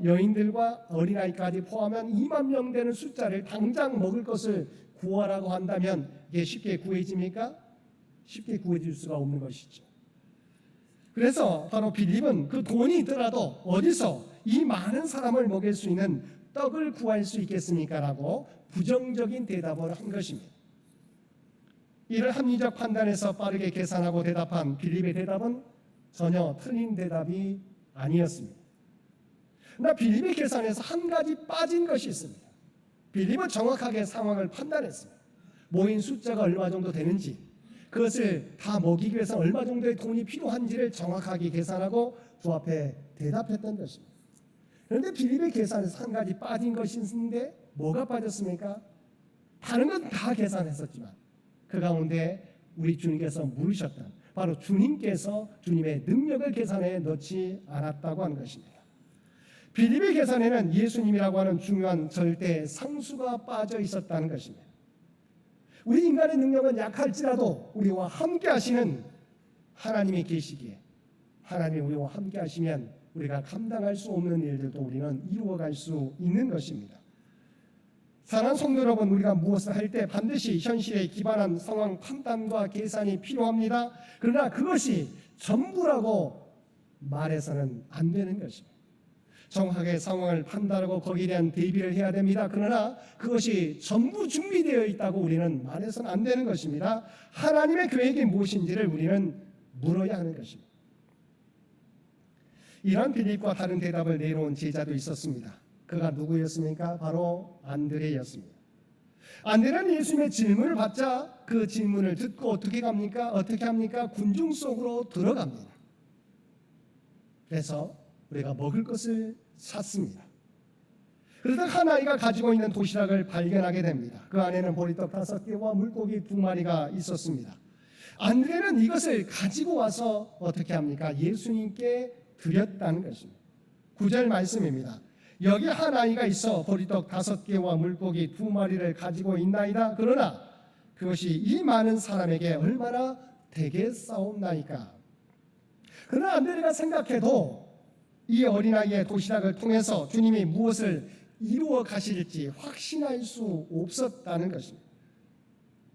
여인들과 어린아이까지 포함한 2만 명 되는 숫자를 당장 먹을 것을 구하라고 한다면 이게 쉽게 구해집니까? 쉽게 구해질 수가 없는 것이죠. 그래서 바로 빌립은 그 돈이 있더라도 어디서 이 많은 사람을 먹일 수 있는 떡을 구할 수 있겠습니까? 라고 부정적인 대답을 한 것입니다. 이를 합리적 판단에서 빠르게 계산하고 대답한 빌립의 대답은 전혀 틀린 대답이 아니었습니다. 그러나 빌립의 계산에서 한 가지 빠진 것이 있습니다. 빌립은 정확하게 상황을 판단했습니다. 모인 숫자가 얼마 정도 되는지, 그것을 다 먹이기 위해서 얼마 정도의 돈이 필요한지를 정확하게 계산하고 주 앞에 대답했던 것입니다. 그런데 빌립의 계산에서 한 가지 빠진 것이 있는데 뭐가 빠졌습니까? 다른 건 다 계산했었지만 그 가운데 우리 주님께서 물으셨던, 바로 주님께서 주님의 능력을 계산에 넣지 않았다고 하는 것입니다. 빌립의 계산에는 예수님이라고 하는 중요한 절대 상수가 빠져 있었다는 것입니다. 우리 인간의 능력은 약할지라도 우리와 함께 하시는 하나님이 계시기에, 하나님이 우리와 함께 하시면 우리가 감당할 수 없는 일들도 우리는 이루어갈 수 있는 것입니다. 사랑하는 성도 여러분, 우리가 무엇을 할 때 반드시 현실에 기반한 상황 판단과 계산이 필요합니다. 그러나 그것이 전부라고 말해서는 안 되는 것입니다. 정확하게 상황을 판단하고 거기에 대한 대비를 해야 됩니다. 그러나 그것이 전부 준비되어 있다고 우리는 말해서는 안 되는 것입니다. 하나님의 계획이 무엇인지를 우리는 물어야 하는 것입니다. 이러한 빌립과 다른 대답을 내놓은 제자도 있었습니다. 그가 누구였습니까? 바로 안드레였습니다. 안드레는 예수님의 질문을 받자 그 질문을 듣고 어떻게 합니까? 군중 속으로 들어갑니다. 그래서 우리가 먹을 것을 찾습니다. 그러다 한 아이가 가지고 있는 도시락을 발견하게 됩니다. 그 안에는 보리떡 5개와 물고기 2마리가 있었습니다. 안드레는 이것을 가지고 와서 어떻게 합니까? 예수님께 드렸다는 것입니다. 9절 말씀입니다. 여기 한 아이가 있어 보리떡 5개와 물고기 2마리를 가지고 있나이다. 그러나 그것이 이 많은 사람에게 얼마나 되겠사옵나이까. 그러나 안드레가 생각해도 이 어린아이의 도시락을 통해서 주님이 무엇을 이루어 가실지 확신할 수 없었다는 것입니다.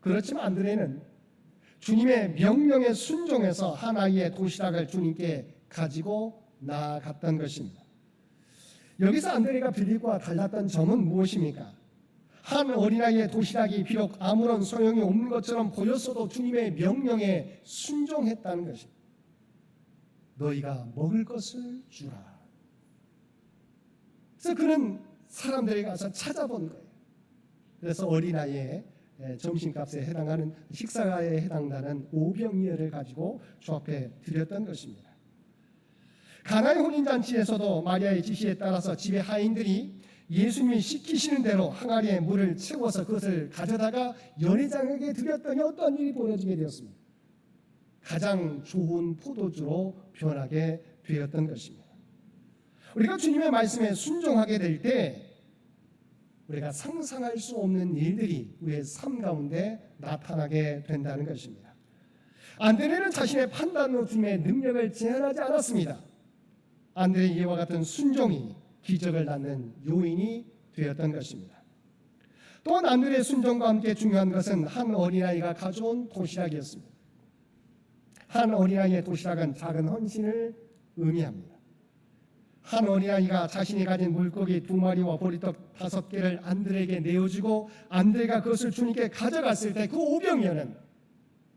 그렇지만 안드레는 주님의 명령에 순종해서 한 아이의 도시락을 주님께 가지고 나아갔던 것입니다. 여기서 안드레가 빌립과 달랐던 점은 무엇입니까? 한 어린아이의 도시락이 비록 아무런 소용이 없는 것처럼 보였어도 주님의 명령에 순종했다는 것입니다. 너희가 먹을 것을 주라. 그래서 그는 사람들에게 가서 찾아본 거예요. 그래서 어린아이의 점심값에 해당하는, 식사에 해당하는 5병이어를 가지고 주 앞에 드렸던 것입니다. 가나의 혼인잔치에서도 마리아의 지시에 따라서 집의 하인들이 예수님이 시키시는 대로 항아리에 물을 채워서 그것을 가져다가 연회장에게 드렸더니 어떤 일이 벌어지게 되었습니다. 가장 좋은 포도주로 변하게 되었던 것입니다. 우리가 주님의 말씀에 순종하게 될 때 우리가 상상할 수 없는 일들이 우리의 삶 가운데 나타나게 된다는 것입니다. 안드레는 자신의 판단으로 주님의 능력을 제한하지 않았습니다. 안드레의 이와 같은 순종이 기적을 낳는 요인이 되었던 것입니다. 또한 안드레의 순종과 함께 중요한 것은 한 어린아이가 가져온 도시락이었습니다. 한 어린아이의 도시락은 작은 헌신을 의미합니다. 한 어린아이가 자신이 가진 물고기 2마리와 보리떡 5개를 안드레에게 내어주고 안드레가 그것을 주님께 가져갔을 때 그 오병이어는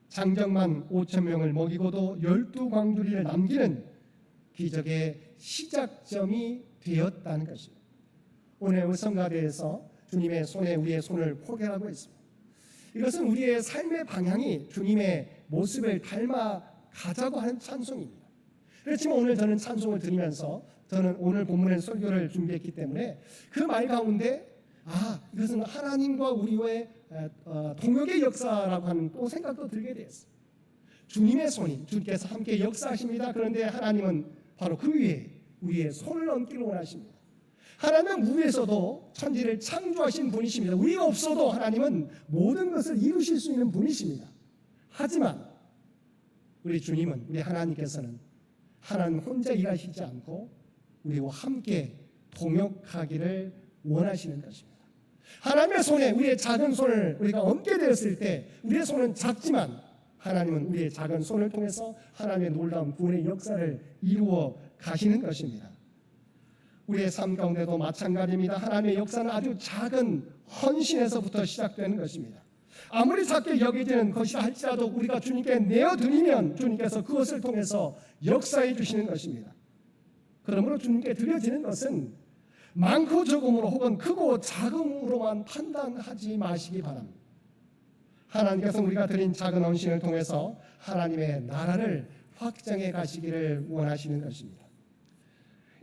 장정만 5,000명을 먹이고도 12광주리를 남기는 기적의 시작점이 되었다는 것입니다. 오늘 의성가대에서 주님의 손에 우리의 손을 포개하고 있습니다. 이것은 우리의 삶의 방향이 주님의 모습을 닮아 가자고 하는 찬송입니다. 그렇지만 오늘 저는 찬송을 드리면서 저는 오늘 본문의 설교를 준비했기 때문에 그 말 가운데 이것은 하나님과 우리의 동역의 역사라고 하는 또 생각도 들게 되었어요. 주님의 손이 주님께서 함께 역사하십니다. 그런데 하나님은 바로 그 위에 우리의 손을 얹기를 원하십니다. 하나님은 우리에서도 천지를 창조하신 분이십니다. 우리가 없어도 하나님은 모든 것을 이루실 수 있는 분이십니다. 하지만 우리 주님은, 우리 하나님께서는 하나님 혼자 일하시지 않고 우리와 함께 동역하기를 원하시는 것입니다. 하나님의 손에 우리의 작은 손을 우리가 얹게 되었을 때 우리의 손은 작지만 하나님은 우리의 작은 손을 통해서 하나님의 놀라운 구원의 역사를 이루어 가시는 것입니다. 우리의 삶 가운데도 마찬가지입니다. 하나님의 역사는 아주 작은 헌신에서부터 시작되는 것입니다. 아무리 작게 여겨지는 것이라 할지라도 우리가 주님께 내어드리면 주님께서 그것을 통해서 역사해 주시는 것입니다. 그러므로 주님께 드려지는 것은 많고 적음으로 혹은 크고 작음으로만 판단하지 마시기 바랍니다. 하나님께서 우리가 드린 작은 헌신을 통해서 하나님의 나라를 확장해 가시기를 원하시는 것입니다.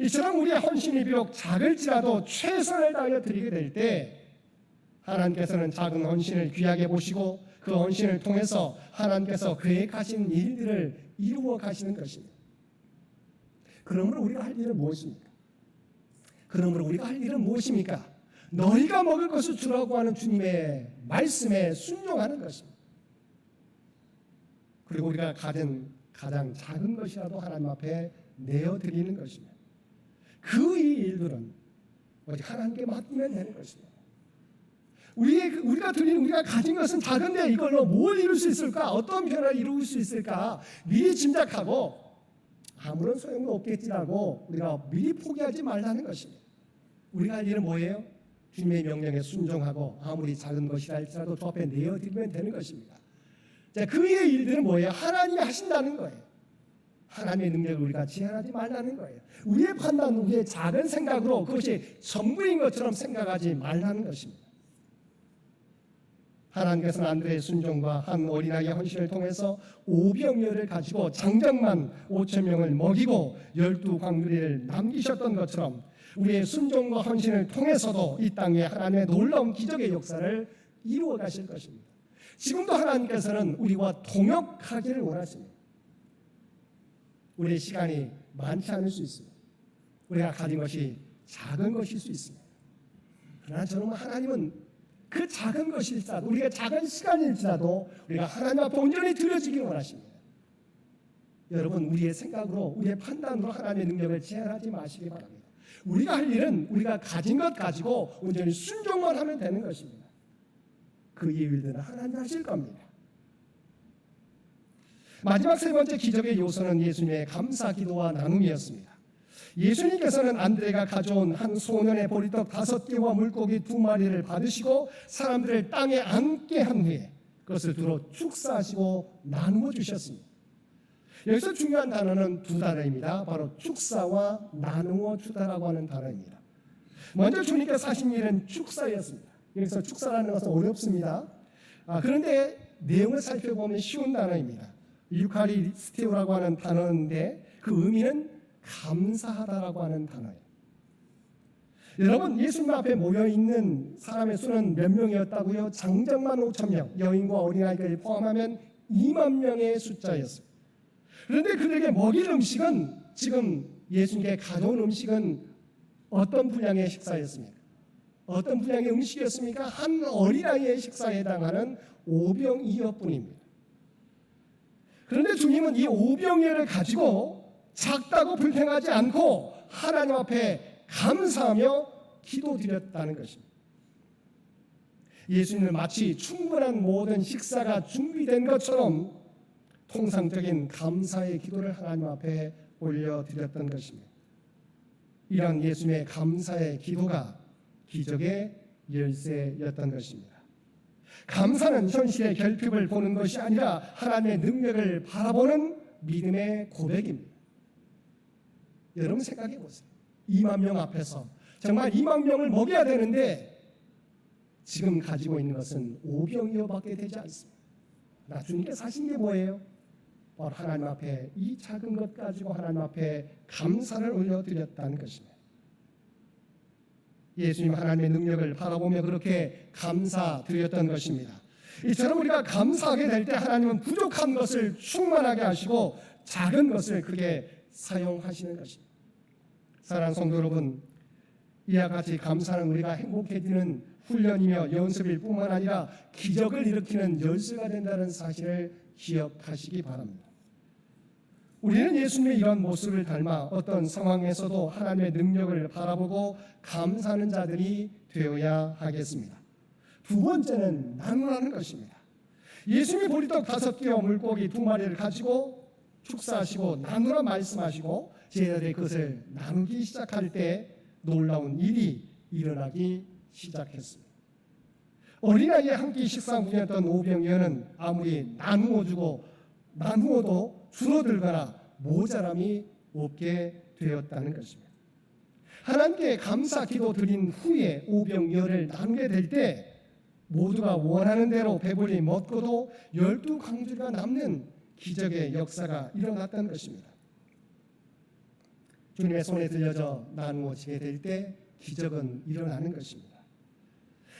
이처럼 우리의 헌신이 비록 작을지라도 최선을 다하여 드리게 될 때 하나님께서는 작은 헌신을 귀하게 보시고 그 헌신을 통해서 하나님께서 계획하신 일들을 이루어 가시는 것입니다. 그러므로 우리가 할 일은 무엇입니까? 너희가 먹을 것을 주라고 하는 주님의 말씀에 순종하는 것입니다. 그리고 우리가 가진 가장 작은 것이라도 하나님 앞에 내어드리는 것입니다. 그 일들은 오직 하나님께 맡기면 되는 것입니다. 우리가 가진 것은 작은데 이걸로 뭘 이룰 수 있을까? 어떤 변화를 이룰 수 있을까? 미리 짐작하고 아무런 소용도 없겠지라고 우리가 미리 포기하지 말라는 것입니다. 우리가 할 일은 뭐예요? 주님의 명령에 순종하고 아무리 작은 것이라 할지라도 주 앞에 내어드리면 되는 것입니다. 자, 그의 일들은 뭐예요? 하나님이 하신다는 거예요. 하나님의 능력을 우리가 제한하지 말라는 거예요. 우리의 판단, 우리의 작은 생각으로 그것이 전부인 것처럼 생각하지 말라는 것입니다. 하나님께서는 안드레의 순종과 한 어린아이의 헌신을 통해서 오병이어를 가지고 장정만 5,000명을 먹이고 12광주리를 남기셨던 것처럼 우리의 순종과 헌신을 통해서도 이 땅에 하나님의 놀라운 기적의 역사를 이루어 가실 것입니다. 지금도 하나님께서는 우리와 동역하기를 원하십니다. 우리의 시간이 많지 않을 수 있습니다. 우리가 가진 것이 작은 것일 수 있습니다. 그러나 저는 하나님은 그 작은 것일지라도 우리가 작은 시간일지라도 우리가 하나님 앞에 온전히 드려지기를 원하십니다. 여러분, 우리의 생각으로 우리의 판단으로 하나님의 능력을 제한하지 마시기 바랍니다. 우리가 할 일은 우리가 가진 것 가지고 온전히 순종만 하면 되는 것입니다. 그 일들은 하나님 하실 겁니다. 마지막 세 번째 기적의 요소는 예수님의 감사 기도와 나눔이었습니다. 예수님께서는 안드레가 가져온 한 소년의 보리떡 5개와 물고기 2마리를 받으시고 사람들을 땅에 앉게 한 후에 그것을 두루 축사하시고 나누어 주셨습니다. 여기서 중요한 단어는 2단어입니다. 바로 축사와 나누어 주다라고 하는 단어입니다. 먼저 주님께서 하신 일은 축사였습니다. 여기서 축사라는 것은 어렵습니다. 그런데 내용을 살펴보면 쉬운 단어입니다. 유카리스테오라고 하는 단어인데 그 의미는 감사하다라고 하는 단어예요. 여러분, 예수님 앞에 모여있는 사람의 수는 몇 명이었다고요? 장정만 5,000명, 여인과 어린아이까지 포함하면 2만 명의 숫자였어요. 그런데 그들에게 먹일 음식은, 지금 예수님께 가져온 음식은 어떤 분량의 식사였습니까? 어떤 분량의 음식이었습니까? 한 어린아이의 식사에 해당하는 오병이어뿐입니다. 그런데 주님은 이 오병이어를 가지고 작다고 불평하지 않고 하나님 앞에 감사하며 기도드렸다는 것입니다. 예수님은 마치 충분한 모든 식사가 준비된 것처럼 통상적인 감사의 기도를 하나님 앞에 올려드렸던 것입니다. 이런 예수님의 감사의 기도가 기적의 열쇠였던 것입니다. 감사는 현실의 결핍을 보는 것이 아니라 하나님의 능력을 바라보는 믿음의 고백입니다. 여러분 생각해 보세요. 2만 명 앞에서 정말 2만 명을 먹여야 되는데 지금 가지고 있는 것은 5병이어밖에 되지 않습니다. 나 주님께서 하신 게 뭐예요? 바로 하나님 앞에 이 작은 것 가지고 하나님 앞에 감사를 올려드렸다는 것입니다. 예수님 하나님의 능력을 바라보며 그렇게 감사드렸던 것입니다. 이처럼 우리가 감사하게 될 때 하나님은 부족한 것을 충만하게 하시고 작은 것을 크게 사용하시는 것입니다. 사랑하는 성도 여러분, 이와 같이 감사는 우리가 행복해지는 훈련이며 연습일 뿐만 아니라 기적을 일으키는 열쇠가 된다는 사실을 기억하시기 바랍니다. 우리는 예수님의 이런 모습을 닮아 어떤 상황에서도 하나님의 능력을 바라보고 감사하는 자들이 되어야 하겠습니다. 두 번째는 나누라는 것입니다. 예수님이 보리떡 5개와 물고기 2마리를 가지고 축사하시고 나누라 말씀하시고 제자들이 그것을 나누기 시작할 때 놀라운 일이 일어나기 시작했습니다. 어린아이의 한 끼 식사 분이었던 오병이어는 아무리 나누어도 줄어들거나 모자람이 없게 되었다는 것입니다. 하나님께 감사 기도 드린 후에 오병이어를 나누게 될 때 모두가 원하는 대로 배불리 먹고도 12광주리가 남는 기적의 역사가 일어났다는 것입니다. 주님의 손에 들려져 나누어지게 될 때 기적은 일어나는 것입니다.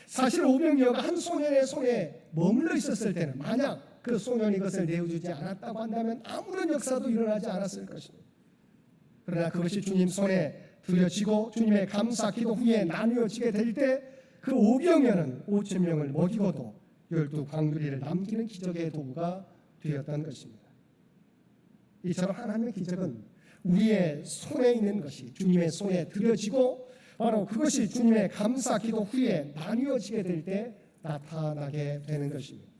사실 오병이어가 한 소년의 손에 머물러 있었을 때는 만약 그 소년이 그것을 내어주지 않았다고 한다면 아무런 역사도 일어나지 않았을 것입니다. 그러나 그것이 주님 손에 들여지고 주님의 감사 기도 후에 나누어지게 될 때 그 오병이어는 5,000명을 먹이고도 12광주리를 남기는 기적의 도구가 되었던 것입니다. 이처럼 하나님의 기적은 우리의 손에 있는 것이 주님의 손에 들여지고 바로 그것이 주님의 감사 기도 후에 나누어지게 될 때 나타나게 되는 것입니다.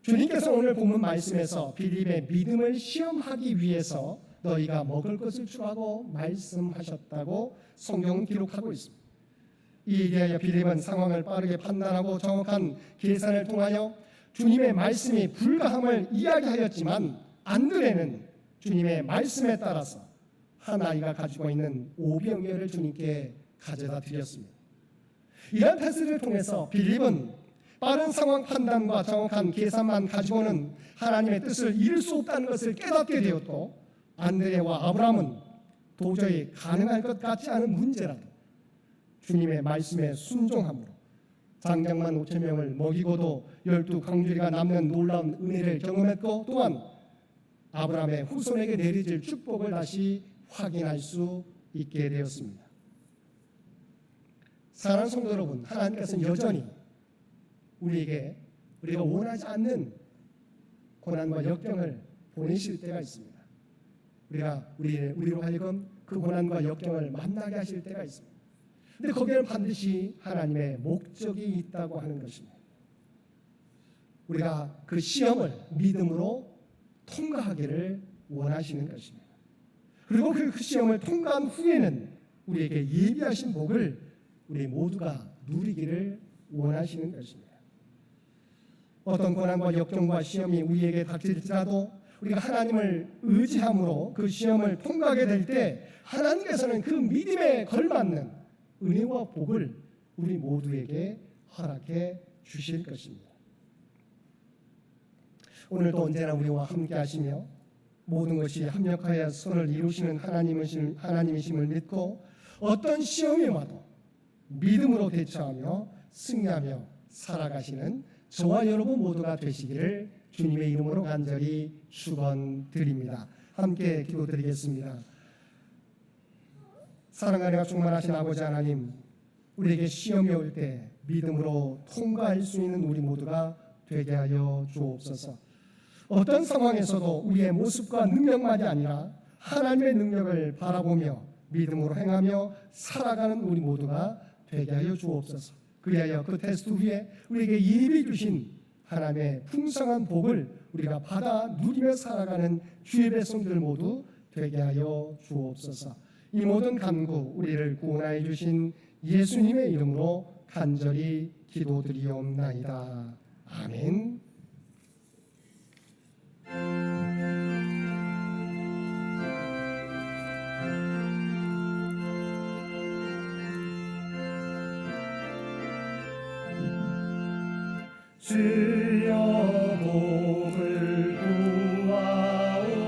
주님께서 오늘 본문 말씀에서 빌립의 믿음을 시험하기 위해서 너희가 먹을 것을 주라고 말씀하셨다고 성경은 기록하고 있습니다. 이에 대하여 빌립은 상황을 빠르게 판단하고 정확한 계산을 통하여 주님의 말씀이 불가함을 이야기하였지만 안드레는 주님의 말씀에 따라서 한 아이가 가지고 있는 오병이어를 주님께 가져다 드렸습니다. 이러한 태세를 통해서 빌립은 빠른 상황 판단과 정확한 계산만 가지고는 하나님의 뜻을 이룰 수 없다는 것을 깨닫게 되었고 안드레와 아브라함은 도저히 가능할 것 같지 않은 문제라도 주님의 말씀에 순종함으로 장장만 5,000명을 먹이고도 12광주리가 남는 놀라운 은혜를 경험했고 또한 아브라함의 후손에게 내려질 축복을 다시 확인할 수 있게 되었습니다. 사랑하는 성도 여러분, 하나님께서는 여전히 우리에게 우리가 원하지 않는 고난과 역경을 보내실 때가 있습니다. 우리로 하여금 그 고난과 역경을 만나게 하실 때가 있습니다. 그런데 거기에는 반드시 하나님의 목적이 있다고 하는 것입니다. 우리가 그 시험을 믿음으로 통과하기를 원하시는 것입니다. 그리고 그 시험을 통과한 후에는 우리에게 예비하신 복을 우리 모두가 누리기를 원하시는 것입니다. 어떤 고난과 역경과 시험이 우리에게 닥칠지라도 우리가 하나님을 의지함으로 그 시험을 통과하게 될 때 하나님께서는 그 믿음에 걸맞는 은혜와 복을 우리 모두에게 허락해 주실 것입니다. 오늘도 언제나 우리와 함께 하시며 모든 것이 합력하여 선을 이루시는 하나님이심을 믿고 어떤 시험이 와도 믿음으로 대처하며 승리하며 살아가시는 저와 여러분 모두가 되시기를 주님의 이름으로 간절히 축원드립니다. 함께 기도드리겠습니다. 사랑과 은혜가 충만하신 아버지 하나님, 우리에게 시험이 올 때 믿음으로 통과할 수 있는 우리 모두가 되게 하여 주옵소서. 어떤 상황에서도 우리의 모습과 능력만이 아니라 하나님의 능력을 바라보며 믿음으로 행하며 살아가는 우리 모두가 되게 하여 주옵소서. 그리하여 그 테스트 후에 우리에게 예비 주신 하나님의 풍성한 복을 우리가 받아 누리며 살아가는 주의 백성들 모두 되게 하여 주옵소서. 이 모든 간구 우리를 구원하여 주신 예수님의 이름으로 간절히 기도드리옵나이다. 아멘. 주여 복을 구하오니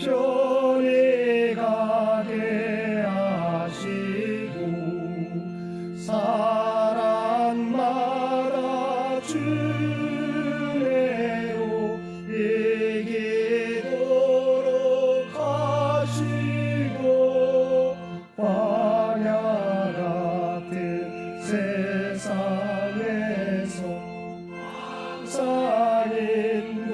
편히 가게 하시고 향해서 항상 인도하소서.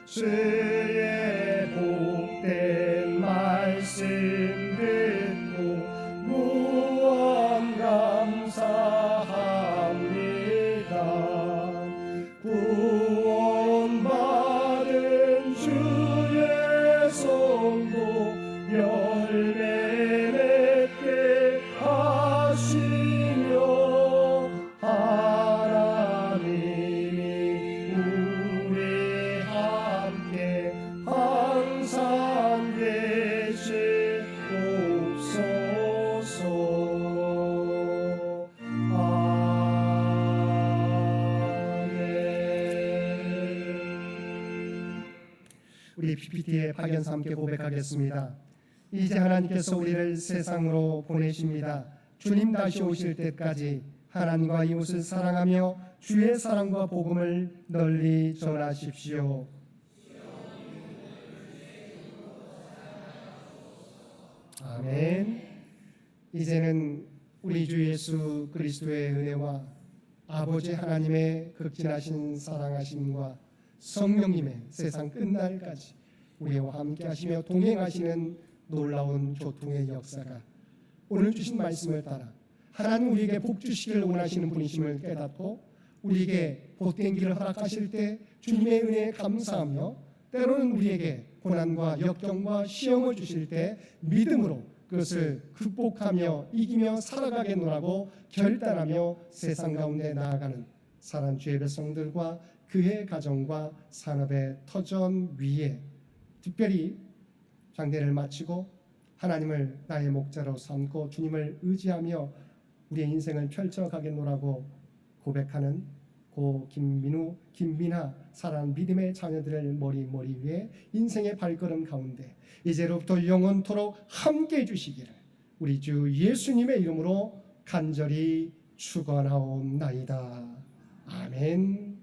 주의 복된 말씀 듣고 무언 감사합니다. 구원받은 주의 성도 열매 맺게 하시며 하나님이 우리 함께 항상 계시옵소서. 아멘. 우리 PPT의 박연사 함께 고백하겠습니다. 이제 하나님께서 우리를 세상으로 보내십니다. 주님 다시 오실 때까지 하나님과 이웃을 사랑하며 주의 사랑과 복음을 널리 전하십시오. 아멘. 이제는 우리 주 예수 그리스도의 은혜와 아버지 하나님의 극진하신 사랑하심과 성령님의 세상 끝날까지 우리와 함께 하시며 동행하시는 놀라운 교통의 역사가 오늘 주신 말씀을 따라 하나님 우리에게 복 주시기를 원하시는 분이심을 깨닫고 우리에게 복된 길을 허락하실 때 주님의 은혜에 감사하며 때로는 우리에게 고난과 역경과 시험을 주실 때 믿음으로 그것을 극복하며 이기며 살아가겠노라고 결단하며 세상 가운데 나아가는 사랑 주의 백성들과 그의 가정과 산업의 터전 위에 특별히 장례를 마치고 하나님을 나의 목자로 삼고 주님을 의지하며 우리의 인생을 펼쳐가겠노라고 고백하는 고 김민우, 김민하 사랑 믿음의 자녀들을 머리 위에 인생의 발걸음 가운데 이제로부터 영원토록 함께해 주시기를 우리 주 예수님의 이름으로 간절히 축원하옵나이다. 아멘.